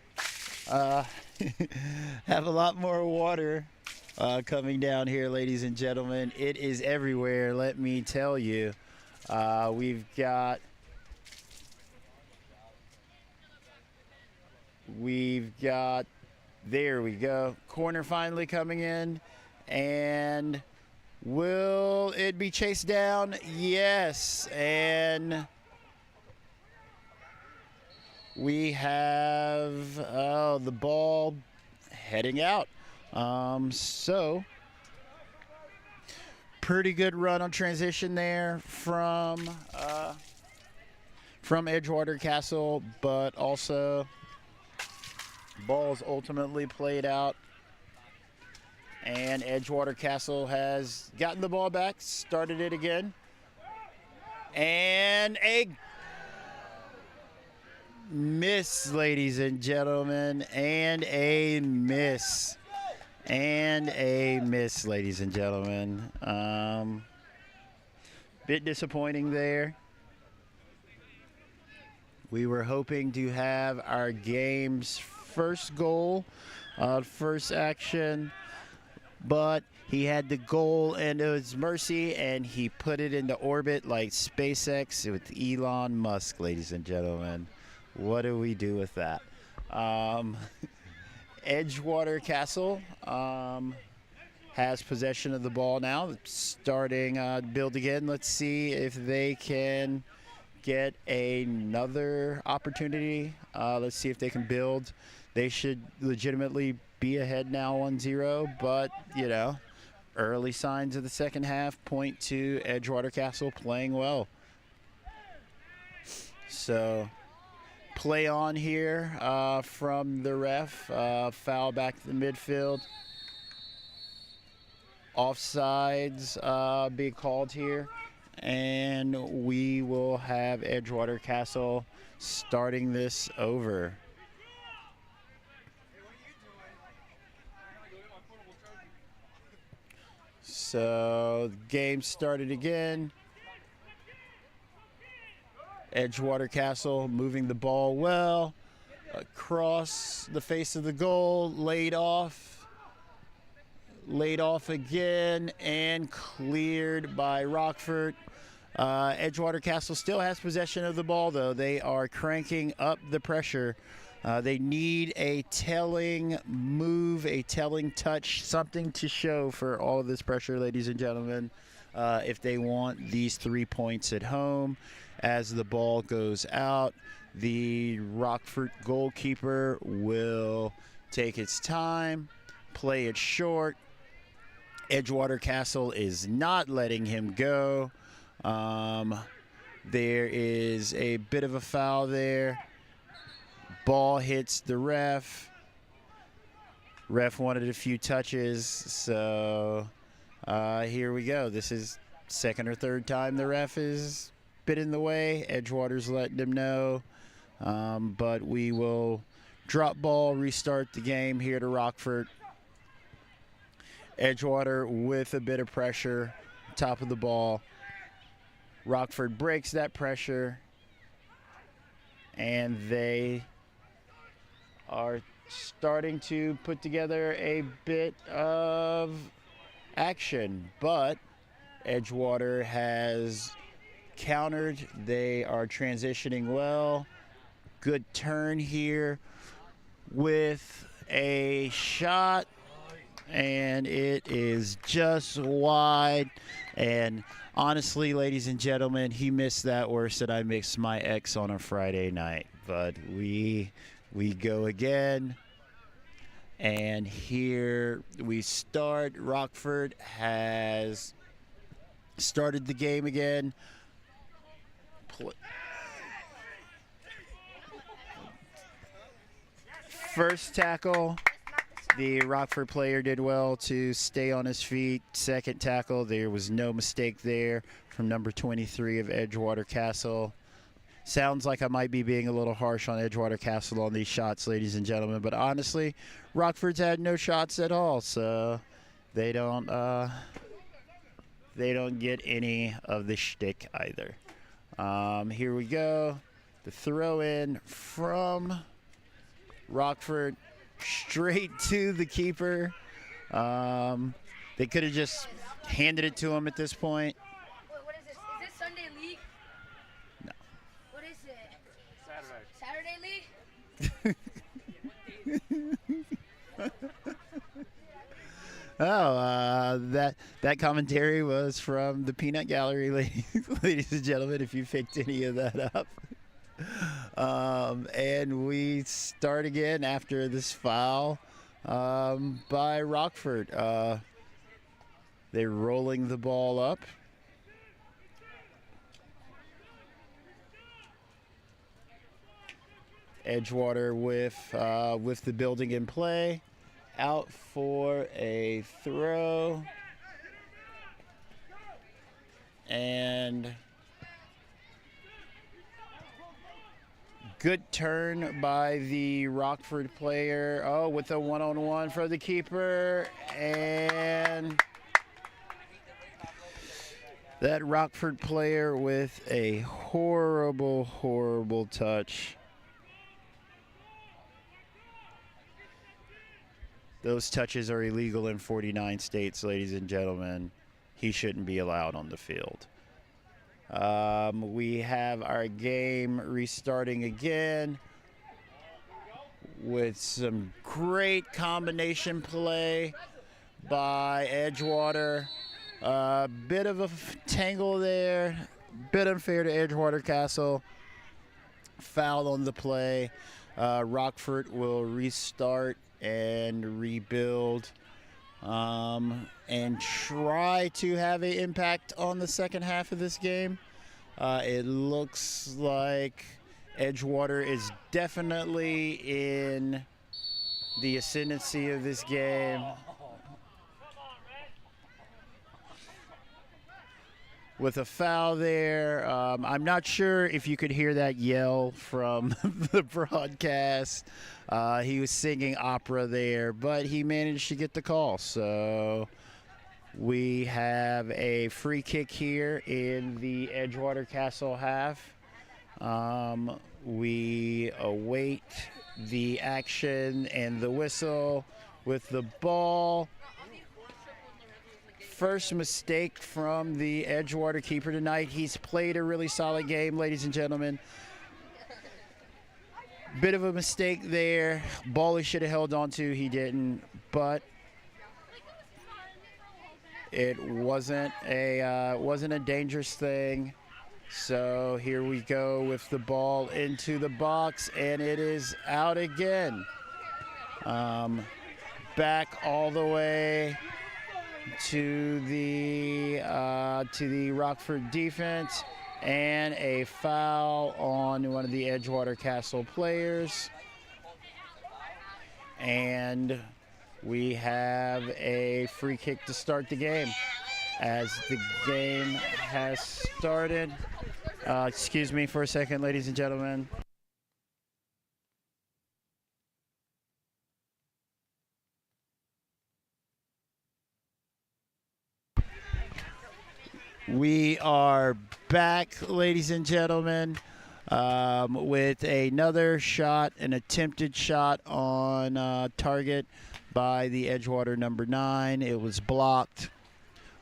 have a lot more water coming down here, ladies and gentlemen. It is everywhere, let me tell you. We've got there we go, corner finally coming in, and will it be chased down? Yes, and we have the ball heading out. So pretty good run on transition there from Edgewater Castle, but also ball's ultimately played out, and Edgewater Castle has gotten the ball back, started it again, and a miss, ladies and gentlemen, and a miss, ladies and gentlemen. Bit disappointing there. We were hoping to have our game's first goal, first action, but he had the goal and it was mercy, and he put it into orbit like SpaceX with Elon Musk, ladies and gentlemen. What do we do with that? Edgewater Castle has possession of the ball now, starting build again. Let's see if they can get another opportunity. Let's see if they can build. They should legitimately be ahead now 1-0, but, you know, early signs of the second half point to Edgewater Castle playing well. So play on here from the ref. Foul back to the midfield. Offsides be called here. And we will have Edgewater Castle starting this over. So the game started again. Edgewater Castle moving the ball well. Across the face of the goal, laid off again, and cleared by Rockford. Edgewater Castle still has possession of the ball, though. They are cranking up the pressure. They need a telling move, a telling touch, something to show for all of this pressure, ladies and gentlemen, if they want these 3 points at home. As the ball goes out, the Rockford goalkeeper will take its time, play it short. Edgewater Castle is not letting him go. There is a bit of a foul there. Ball hits the ref. Ref wanted a few touches, so here we go. This is second or third time the ref is bit in the way. Edgewater's letting him know, but we will drop ball, restart the game here to Rockford. Edgewater with a bit of pressure, top of the ball. Rockford breaks that pressure, and they are starting to put together a bit of action, but Edgewater has countered. They are transitioning well. Good turn here with a shot, and it is just wide. And honestly, ladies and gentlemen, he missed that worse than I missed my ex on a Friday night. But we go again, and here we start. Rockford has started the game again. First tackle, the Rockford player did well to stay on his feet. Second tackle, there was no mistake there from number 23 of Edgewater Castle. Sounds like I might be being a little harsh on Edgewater Castle on these shots, ladies and gentlemen, but honestly, Rockford's had no shots at all, so they don't get any of the shtick either. Here we go. The throw in from Rockford straight to the keeper. They could have just handed it to him at this point. What is this? Is this Sunday League? No. What is it? Saturday Oh, that commentary was from the Peanut Gallery, ladies and gentlemen, if you picked any of that up. And we start again after this foul by Rockford. They're rolling the ball up. Edgewater with the building in play. Out for a throw. And good turn by the Rockford player. Oh, with a one-on-one for the keeper. And that Rockford player with a horrible, horrible touch. Those touches are illegal in 49 states, ladies and gentlemen. He shouldn't be allowed on the field. We have our game restarting again with some great combination play by Edgewater. Bit of a tangle there. Bit unfair to Edgewater Castle. Foul on the play. Rockford will restart and rebuild and try to have an impact on the second half of this game. It looks like Edgewater is definitely in the ascendancy of this game. With a foul there. I'm not sure if you could hear that yell from the broadcast. He was singing opera there, but he managed to get the call. So we have a free kick here in the Edgewater Castle half. We await the action and the whistle with the ball. First mistake from the Edgewater keeper tonight. He's played a really solid game, ladies and gentlemen. Bit of a mistake there. Ball he should have held on to, he didn't. But it wasn't a dangerous thing. So here we go with the ball into the box, and it is out again. Back all the way to the Rockford defense, and a foul on one of the Edgewater Castle players. And we have a free kick to start the game. As the game has started. Excuse me for a second, ladies and gentlemen. We are back, ladies and gentlemen, with another shot, an attempted shot on target by the Edgewater number 9. It was blocked.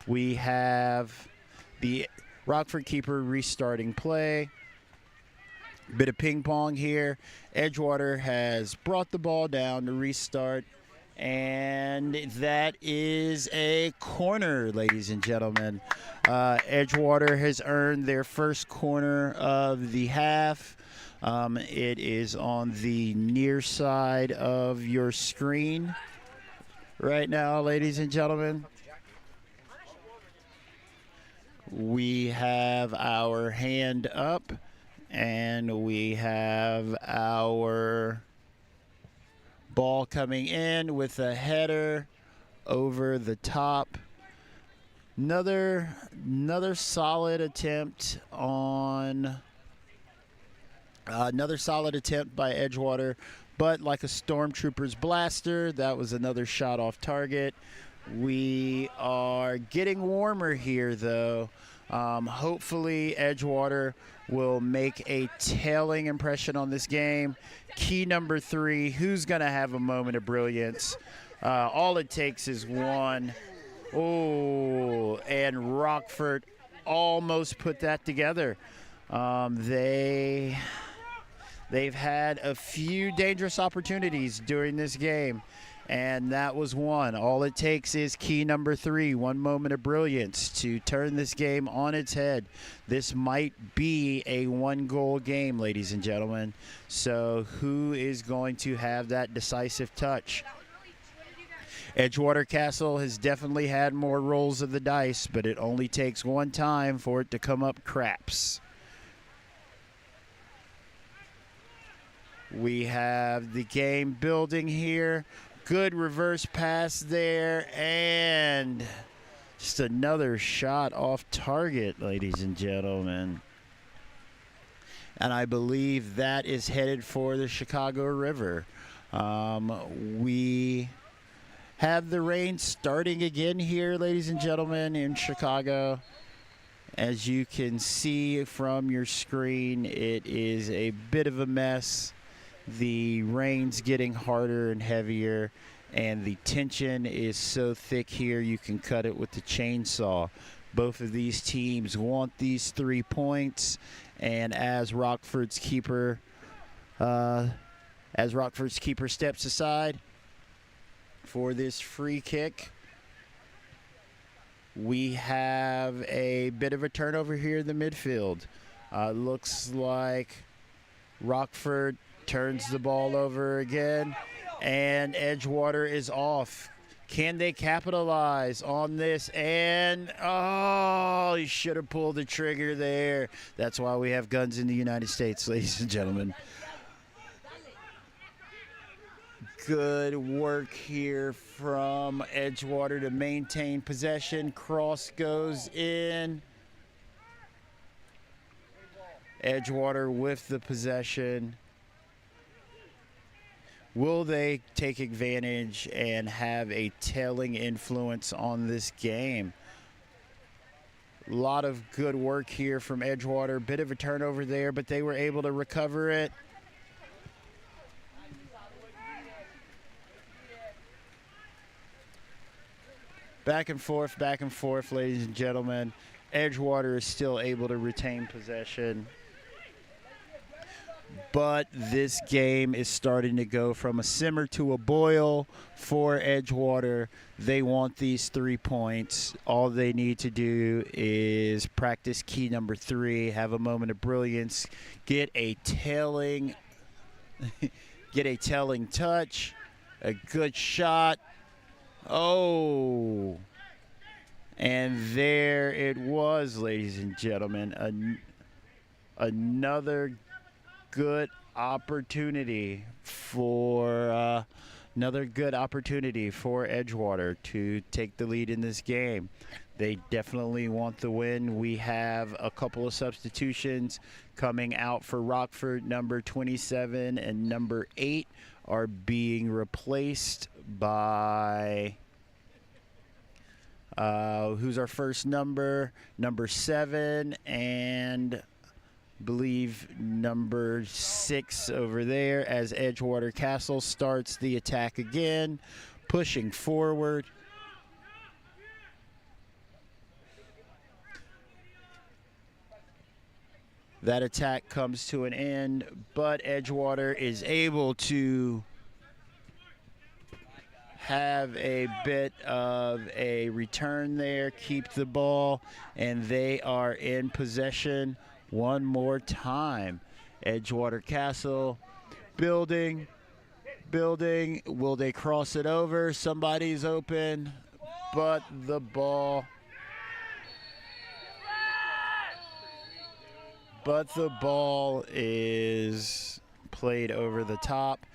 We have the Rockford keeper restarting play. Bit of ping pong here. Edgewater has brought the ball down to restart. And that is a corner, ladies and gentlemen. Edgewater has earned their first corner of the half. It is on the near side of your screen right now, ladies and gentlemen. We have our hand up, and we have our ball coming in with a header over the top. Another solid attempt on another solid attempt by Edgewater, but like a Stormtrooper's blaster, that was another shot off target. We are getting warmer here, though. Hopefully Edgewater will make a telling impression on this game. Key number 3, who's going to have a moment of brilliance? All it takes is one. Oh, and Rockford almost put that together. They've had a few dangerous opportunities during this game, and that was one. All it takes is key number 3, one moment of brilliance, to turn this game on its head. This might be a one-goal game, ladies and gentlemen. So who is going to have that decisive touch? Edgewater Castle has definitely had more rolls of the dice, but it only takes one time for it to come up craps. We have the game building here. Good reverse pass there, and just another shot off target, ladies and gentlemen. And I believe that is headed for the Chicago River. We have the rain starting again here, ladies and gentlemen, in Chicago. As you can see from your screen, it is a bit of a mess. The rain's getting harder and heavier, and the tension is so thick here you can cut it with the chainsaw. Both of these teams want these 3 points, and as Rockford's keeper steps aside for this free kick, we have a bit of a turnover here in the midfield. Looks like Rockford turns the ball over again, and Edgewater is off. Can they capitalize on this? And, oh, he should have pulled the trigger there. That's why we have guns in the United States, ladies and gentlemen. Good work here from Edgewater to maintain possession. Cross goes in. Edgewater with the possession. Will they take advantage and have a tailing influence on this game? A lot of good work here from Edgewater. Bit of a turnover there, but they were able to recover it. Back and forth, ladies and gentlemen. Edgewater is still able to retain possession. But this game is starting to go from a simmer to a boil for Edgewater. They want these 3 points. All they need to do is practice key number 3, have a moment of brilliance, get a tailing touch, a good shot. Oh, and there it was, ladies and gentlemen. Another good opportunity for Edgewater to take the lead in this game. They definitely want the win. We have a couple of substitutions coming out for Rockford. Number 27 and number 8 are being replaced by who's our first number? Number 7 and believe number 6 over there, as Edgewater Castle starts the attack again, pushing forward. That attack comes to an end, but Edgewater is able to have a bit of a return there, keep the ball, and they are in possession one more time. Edgewater Castle building. Will they cross it over? Somebody's open, but the ball is played over the top.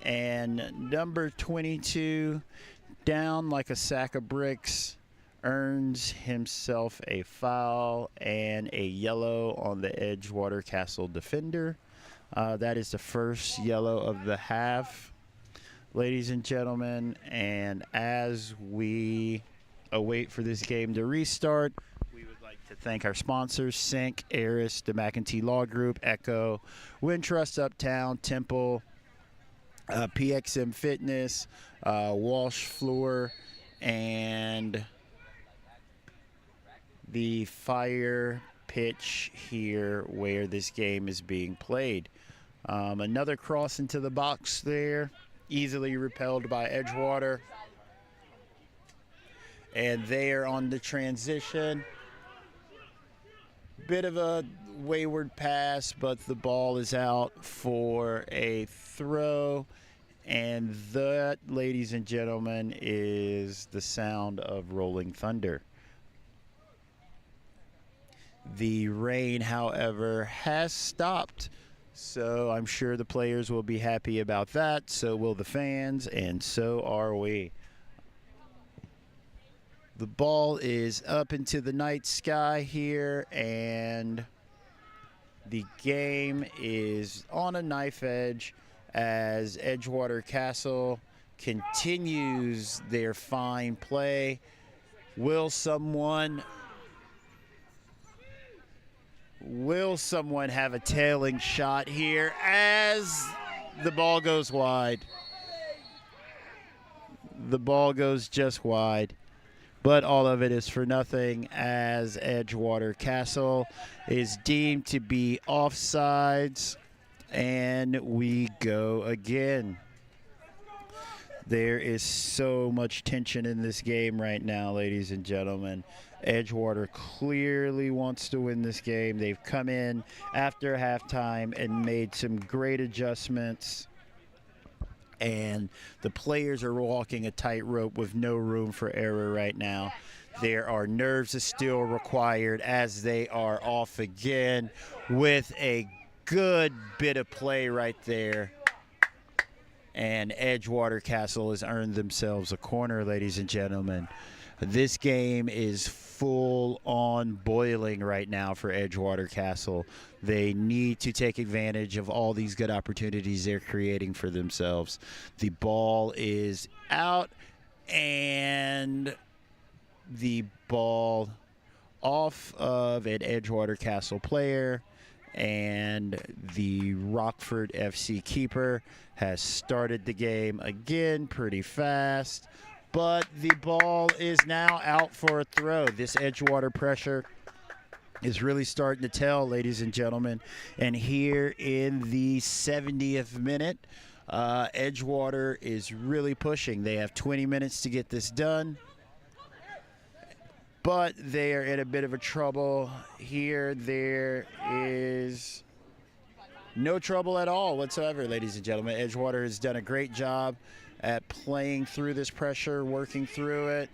And number 22, down like a sack of bricks, earns himself a foul and a yellow on the Edgewater Castle defender. That is the first yellow of the half, ladies and gentlemen. And as we await for this game to restart, we would like to thank our sponsors: Sync, Eris, the McEntee Law Group, Echo, Wintrust Uptown, Temple, PXM Fitness, Walsh Floor, and the fire pitch here where this game is being played. Another cross into the box there, easily repelled by Edgewater. And they are on the transition. Bit of a wayward pass, but the ball is out for a throw. And that, ladies and gentlemen, is the sound of rolling thunder. The rain, however, has stopped, so I'm sure the players will be happy about that. So will the fans, and so are we. The ball is up into the night sky here, and the game is on a knife edge as Edgewater Castle continues their fine play. Will someone have a tailing shot here as the ball goes wide? The ball goes just wide. But all of it is for nothing as Edgewater Castle is deemed to be offsides, and we go again. There is so much tension in this game right now, ladies and gentlemen. Edgewater clearly wants to win this game. They've come in after halftime and made some great adjustments. and the players are walking a tightrope with no room for error right now. There are nerves of steel required as they are off again with a good bit of play right there. And Edgewater Castle has earned themselves a corner, ladies and gentlemen. This game is full on boiling right now for Edgewater Castle. They need to take advantage of all these good opportunities they're creating for themselves. The ball is out, and the ball off of an Edgewater Castle player, and the Rockford FC keeper has started the game again pretty fast, but the ball is now out for a throw. This Edgewater pressure is really starting to tell, ladies and gentlemen. And here in the 70th minute, Edgewater is really pushing. They have 20 minutes to get this done, but they are in a bit of a trouble here. There is no trouble at all whatsoever, ladies and gentlemen. Edgewater has done a great job at playing through this pressure, working through it.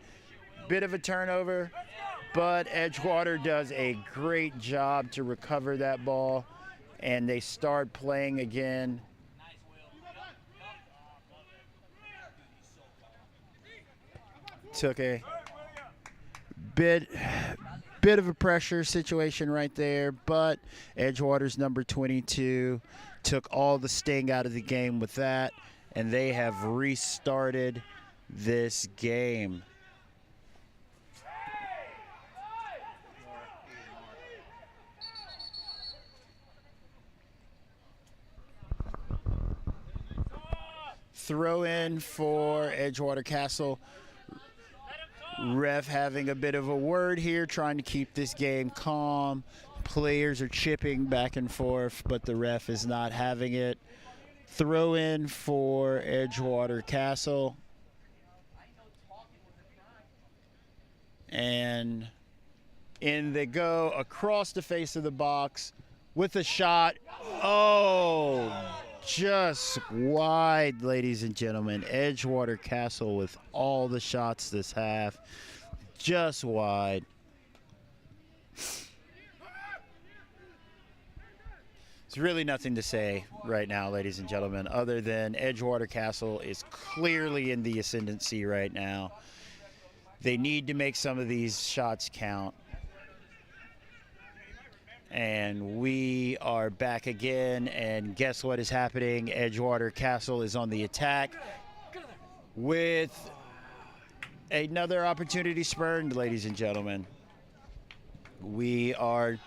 Bit of a turnover, but Edgewater does a great job to recover that ball, and they start playing again. Took a bit of a pressure situation right there, but Edgewater's number 22 took all the sting out of the game with that, and they have restarted this game. Throw in for Edgewater Castle. Ref having a bit of a word here, trying to keep this game calm. Players are chipping back and forth, but the ref is not having it. Throw in for Edgewater Castle. And in they go across the face of the box with a shot. Oh, just wide, ladies and gentlemen. Edgewater Castle with all the shots this half, just wide. There's really nothing to say right now, ladies and gentlemen, other than Edgewater Castle is clearly in the ascendancy right now. They need to make some of these shots count. And we are back again, and guess what is happening? Edgewater Castle is on the attack with another opportunity spurned, ladies and gentlemen. We are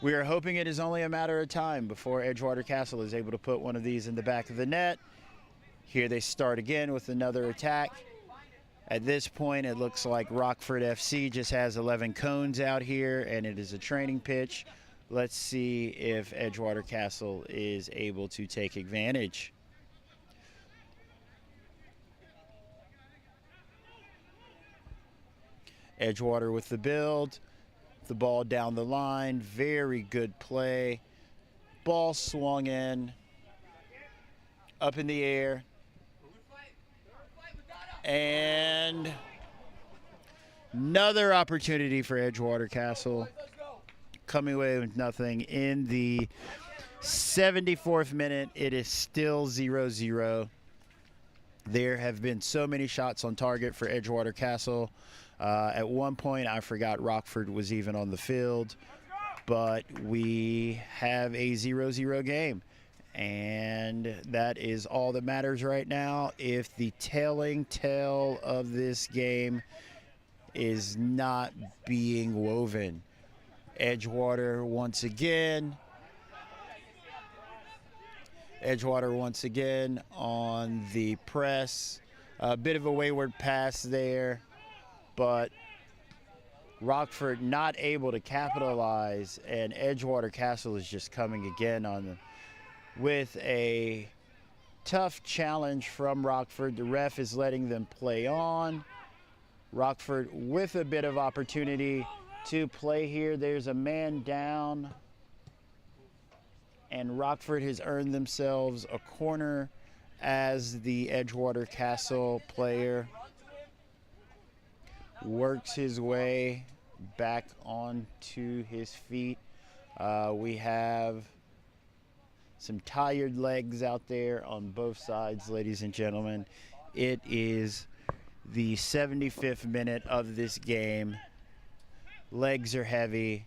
hoping it is only a matter of time before Edgewater Castle is able to put one of these in the back of the net. Here they start again with another attack. At this point, it looks like Rockford FC just has 11 cones out here, and it is a training pitch. Let's see if Edgewater Castle is able to take advantage. Edgewater with the build. The ball down the line. Very good play. Ball swung in. Up in the air. And another opportunity for Edgewater Castle, coming away with nothing. In the 74th minute, it is still 0-0. There have been so many shots on target for Edgewater Castle. At one point, I forgot Rockford was even on the field, but we have a 0-0 game. And that is all that matters right now. If the telling tale of this game is not being woven. Edgewater once again. Edgewater once again on the press. A bit of a wayward pass there, but Rockford not able to capitalize, and Edgewater Castle is just coming again on the with a tough challenge from Rockford. The ref is letting them play on. Rockford with a bit of opportunity to play here. There's a man down, and Rockford has earned themselves a corner as the Edgewater Castle player works his way back onto his feet. We have some tired legs out there on both sides, ladies and gentlemen. It is the 75th minute of this game. Legs are heavy,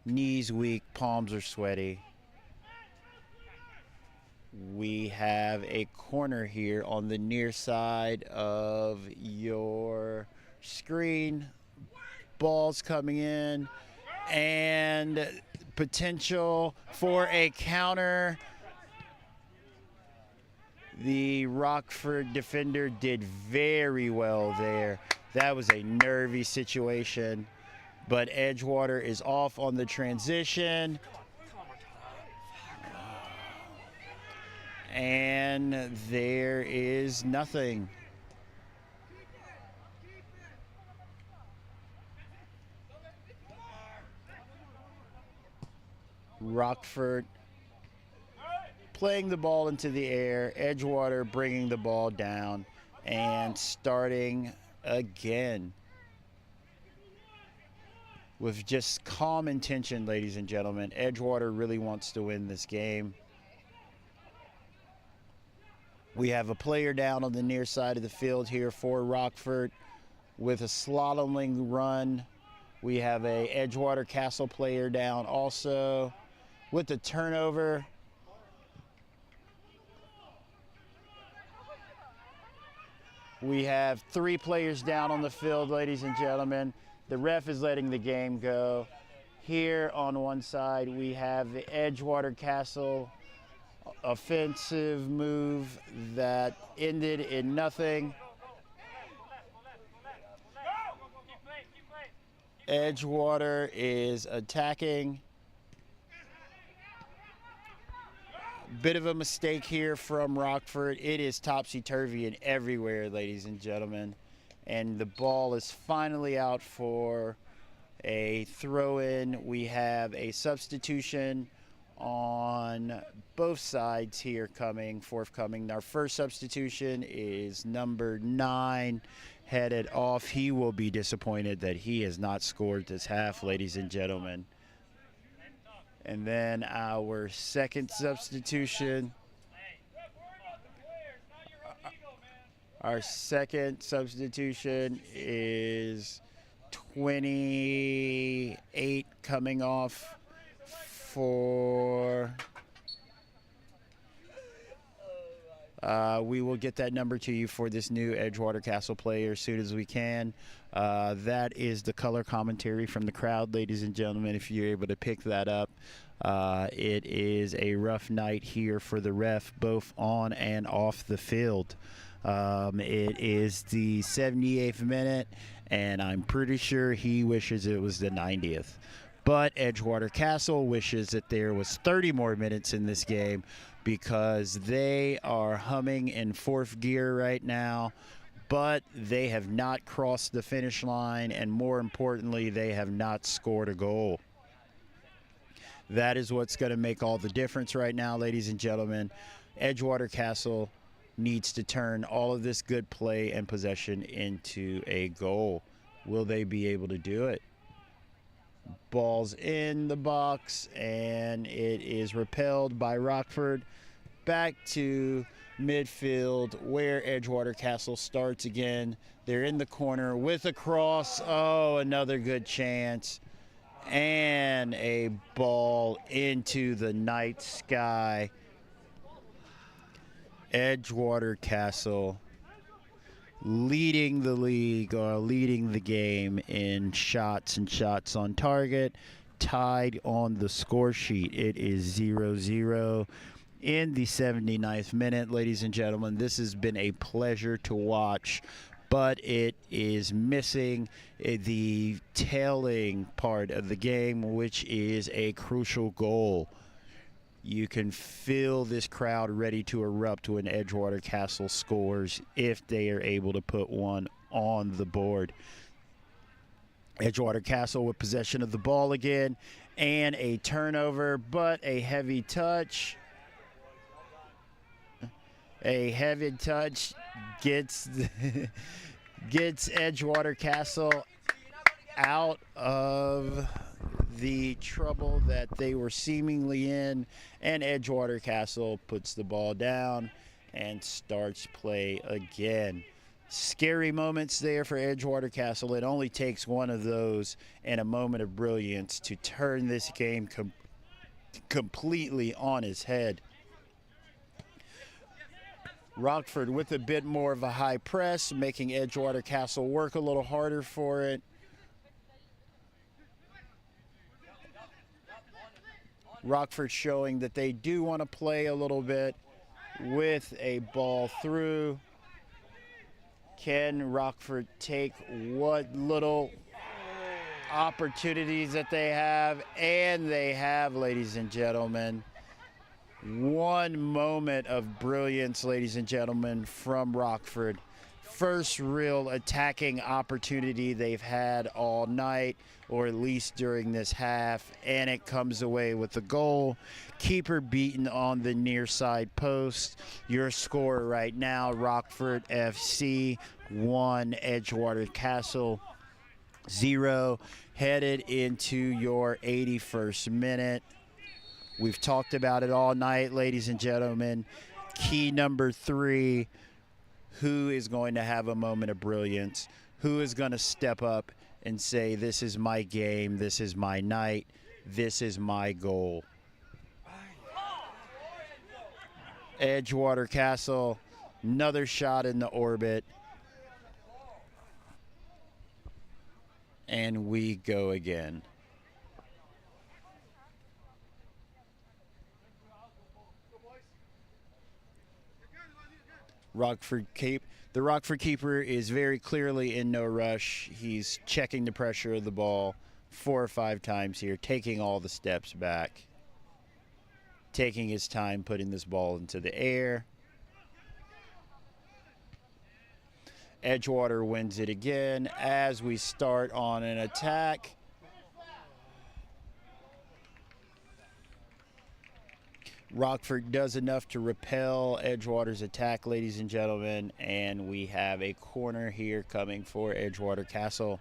knees weak, palms are sweaty. We have a corner here on the near side of your screen. Ball's coming in, and potential for a counter. The Rockford defender did very well there. That was a nervy situation, but Edgewater is off on the transition. And there is nothing. Rockford playing the ball into the air, Edgewater bringing the ball down and starting again with just calm intention, ladies and gentlemen. Edgewater really wants to win this game. We have a player down on the near side of the field here for Rockford with a slaloming run. We have a Edgewater Castle player down also with the turnover. We have 3 players down on the field, ladies and gentlemen. The ref is letting the game go. Here on one side, we have the Edgewater Castle offensive move that ended in nothing. Edgewater is attacking. Bit of a mistake here from Rockford. It is topsy-turvy and everywhere, ladies and gentlemen. And the ball is finally out for a throw-in. We have a substitution on both sides here forthcoming. Our first substitution is number 9 headed off. He will be disappointed that he has not scored this half, ladies and gentlemen. And then our second substitution. Our second substitution is 28 coming off for... we will get that number to you for this new Edgewater Castle player as soon as we can. That is the color commentary from the crowd, ladies and gentlemen, if you're able to pick that up. It is a rough night here for the ref, both on and off the field. It is the 78th minute, and I'm pretty sure he wishes it was the 90th. But Edgewater Castle wishes that there was 30 more minutes in this game, because they are humming in 4th gear right now, but they have not crossed the finish line, and more importantly, they have not scored a goal. That is what's going to make all the difference right now, ladies and gentlemen. Edgewater Castle needs to turn all of this good play and possession into a goal. Will they be able to do it? Ball's in the box, and it is repelled by Rockford back to midfield where Edgewater Castle starts again. They're in the corner with a cross. Oh, another good chance. And a ball into the night sky. Edgewater Castle leading the league, or leading the game in shots and shots on target, tied on the score sheet. It is 0-0 in the 79th minute, ladies and gentlemen. This has been a pleasure to watch, but it is missing the tailing part of the game, which is a crucial goal. You can feel this crowd ready to erupt when Edgewater Castle scores if they are able to put one on the board. Edgewater Castle with possession of the ball again, and a turnover, but a heavy touch. A heavy touch gets gets Edgewater Castle out of the trouble that they were seemingly in, and Edgewater Castle puts the ball down and starts play again. Scary moments there for Edgewater Castle. It only takes one of those and a moment of brilliance to turn this game completely on its head. Rockford with a bit more of a high press, making Edgewater Castle work a little harder for it. Rockford showing that they do want to play a little bit with a ball through. Can Rockford take what little opportunities that they have? And they have, ladies and gentlemen. One moment of brilliance, ladies and gentlemen, from Rockford. First real attacking opportunity they've had all night, or at least during this half, and it comes away with the goal. Keeper beaten on the near side post. Your score right now, Rockford FC 1, Edgewater Castle 0, headed into your 81st minute. We've talked about it all night, ladies and gentlemen. Key number 3, who is going to have a moment of brilliance? Who is going to step up and say, this is my game, this is my night, this is my goal? Edgewater Castle, another shot in the orbit. And we go again. The Rockford keeper is very clearly in no rush. He's checking the pressure of the ball 4 or 5 times here, taking all the steps back, taking his time putting this ball into the air. Edgewater wins it again as we start on an attack. Rockford does enough to repel Edgewater's attack, ladies and gentlemen, and we have a corner here coming for Edgewater Castle.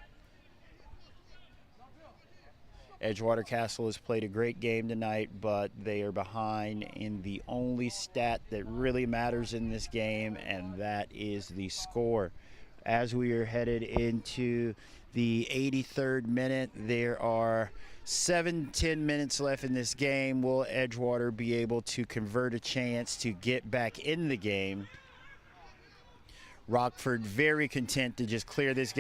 Edgewater Castle has played a great game tonight, but they are behind in the only stat that really matters in this game, and that is the score. As we are headed into the 83rd minute, there are 7-10 minutes left in this game. Will Edgewater be able to convert a chance to get back in the game? Rockford very content to just clear this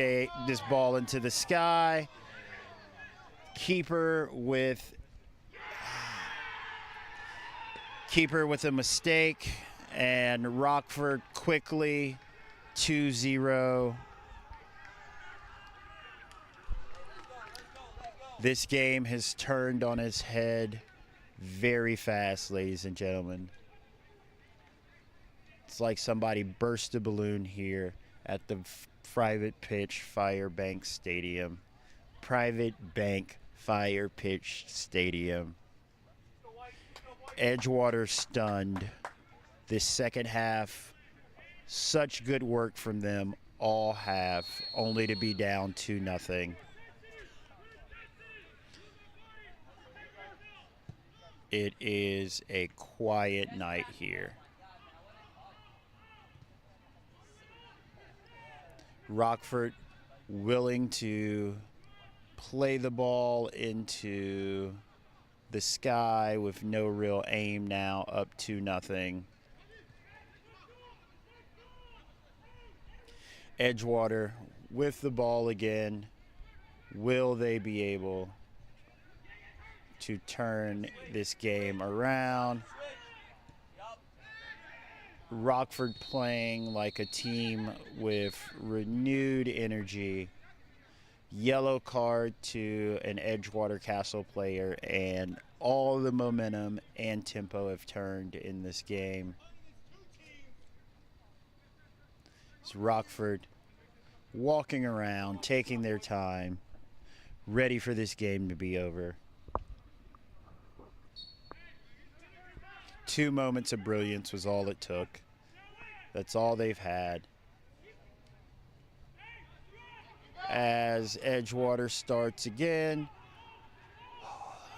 ball into the sky. Keeper with a mistake, and Rockford quickly 2-0. This game has turned on its head very fast, ladies and gentlemen. It's like somebody burst a balloon here at the Private Pitch Fire Bank Stadium. Private Bank Fire Pitch Stadium. Edgewater stunned. This second half, such good work from them all half, only to be down 2-0. It is a quiet night here. Rockford willing to play the ball into the sky with no real aim now, up 2-0. Edgewater with the ball again. Will they be able to turn this game around? Rockford playing like a team with renewed energy. Yellow card to an Edgewater Castle player, and all the momentum and tempo have turned in this game. It's Rockford walking around, taking their time, ready for this game to be over. 2 moments of brilliance was all it took. That's all they've had. As Edgewater starts again.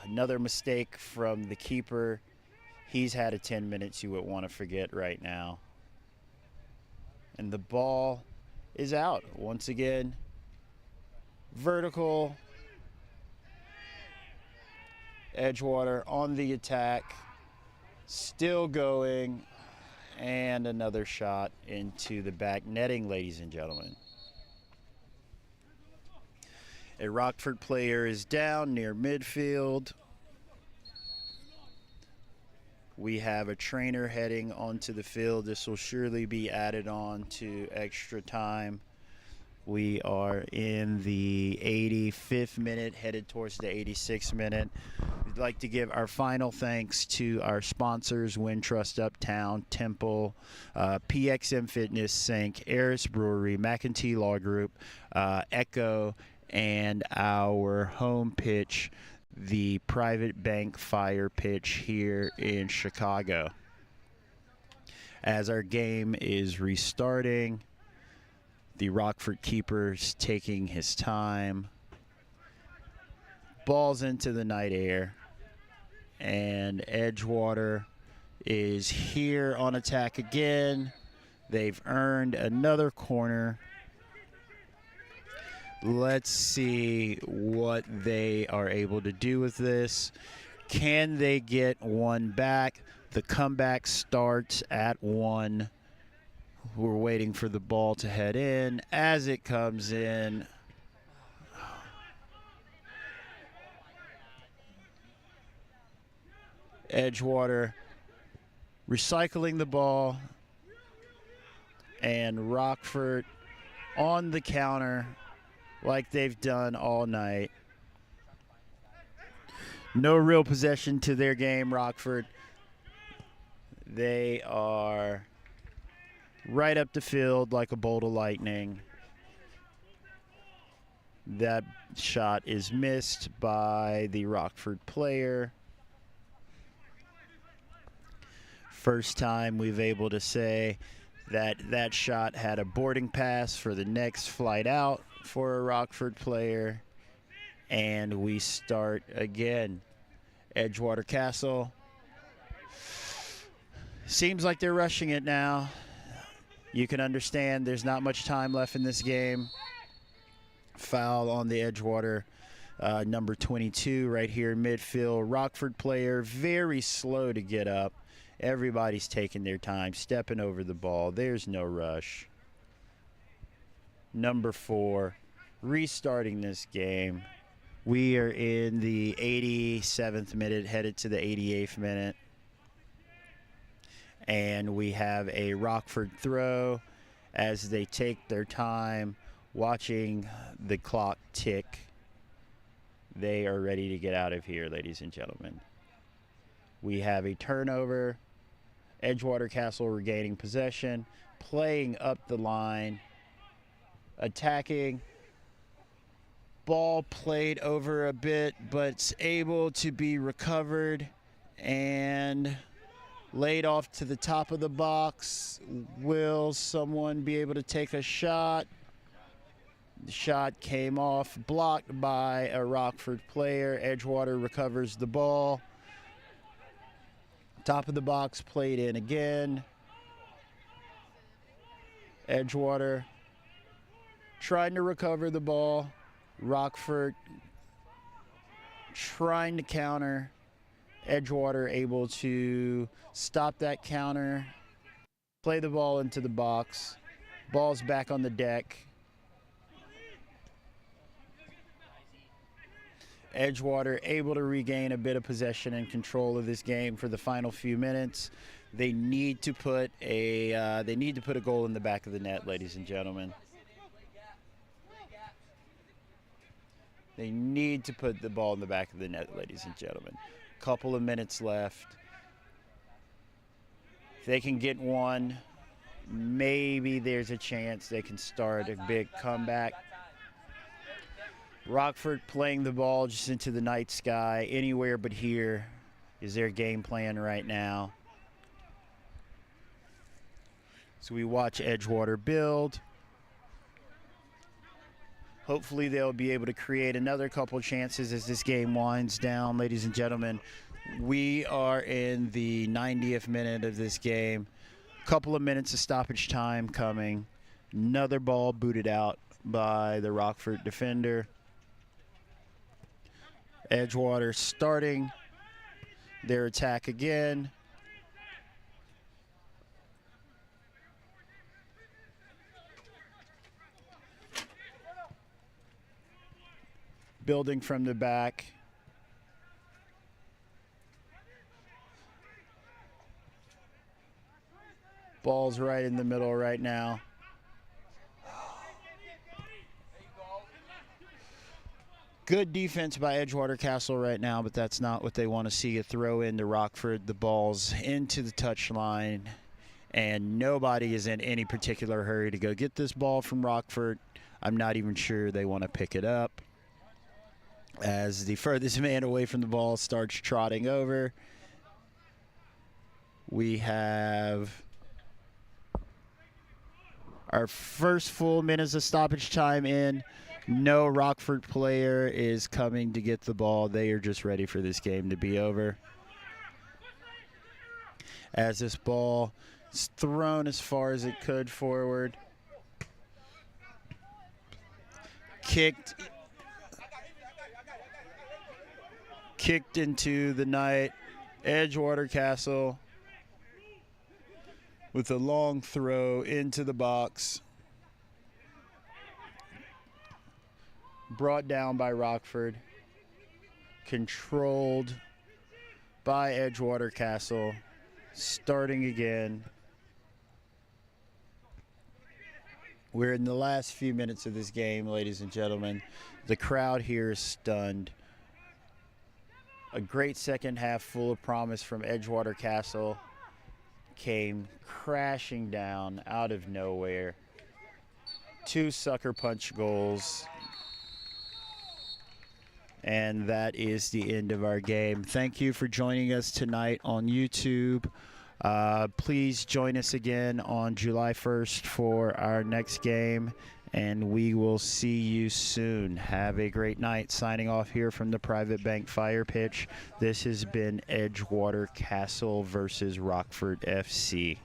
Another mistake from the keeper. He's had a 10 minutes you would want to forget right now. And the ball is out once again. Vertical. Edgewater on the attack. Still going. And another shot into the back netting, ladies and gentlemen. A Rockford player is down near midfield. We have a trainer heading onto the field. This will surely be added on to extra time. We are in the 85th minute, headed towards the 86th minute. We'd like to give our final thanks to our sponsors, Wintrust Uptown, Temple, PXM Fitness, Sync, Eris Brewery, McEntee Law Group, Echo, and our home pitch, the Private Bank Fire pitch here in Chicago. As our game is restarting, the Rockford keeper's taking his time. Ball's into the night air. And Edgewater is here on attack again. They've earned another corner. Let's see what they are able to do with this. Can they get one back? The comeback starts at 1. We're waiting for the ball to head in. As it comes in, Edgewater recycling the ball, and Rockford on the counter like they've done all night. No real possession to their game, Rockford. They are right up the field like a bolt of lightning. That shot is missed by the Rockford player. First time we've able to say that that shot had a boarding pass for the next flight out for a Rockford player. And we start again. Edgewater Castle. Seems like they're rushing it now. You can understand there's not much time left in this game. Foul on the Edgewater, number 22 right here in midfield. Rockford player, very slow to get up. Everybody's taking their time, stepping over the ball. There's no rush. Number 4, restarting this game. We are in the 87th minute, headed to the 88th minute. And we have a Rockford throw as they take their time watching the clock tick. They are ready to get out of here, ladies and gentlemen. We have a turnover. Edgewater Castle regaining possession, playing up the line, attacking. Ball played over a bit, but it's able to be recovered and laid off to the top of the box. Will someone be able to take a shot? The shot came off, blocked by a Rockford player. Edgewater recovers the ball. Top of the box played in again. Edgewater trying to recover the ball. Rockford trying to counter. Edgewater able to stop that counter, play the ball into the box. Ball's back on the deck. Edgewater able to regain a bit of possession and control of this game for the final few minutes. They need to put a goal in the back of the net, ladies and gentlemen. They need to put the ball in the back of the net, ladies and gentlemen. Couple of minutes left. If they can get one, maybe there's a chance they can start a big comeback. Rockford playing the ball just into the night sky. Anywhere but here is their game plan right now. So we watch Edgewater build. Hopefully they'll be able to create another couple chances as this game winds down. Ladies and gentlemen, we are in the 90th minute of this game. Couple of minutes of stoppage time coming. Another ball booted out by the Rockford defender. Edgewater starting their attack again. Building from the back. Ball's right in the middle right now. Good defense by Edgewater Castle right now, but that's not what they want to see. A throw into Rockford. The ball's into the touchline, and nobody is in any particular hurry to go get this ball from Rockford. I'm not even sure they want to pick it up, as the furthest man away from the ball starts trotting over. We have our first full minutes of stoppage time in. No Rockford player is coming to get the ball. They are just ready for this game to be over. As this ball is thrown as far as it could forward. Kicked into the net. Edgewater Castle with a long throw into the box. Brought down by Rockford. Controlled by Edgewater Castle. Starting again. We're in the last few minutes of this game, ladies and gentlemen. The crowd here is stunned. A great second half full of promise from Edgewater Castle came crashing down out of nowhere. 2 sucker punch goals. And that is the end of our game. Thank you for joining us tonight on YouTube. Please join us again on July 1st for our next game, and we will see you soon. Have a great night. Signing off here from the Private Bank Fire Pitch. This has been Edgewater Castle versus Rockford FC.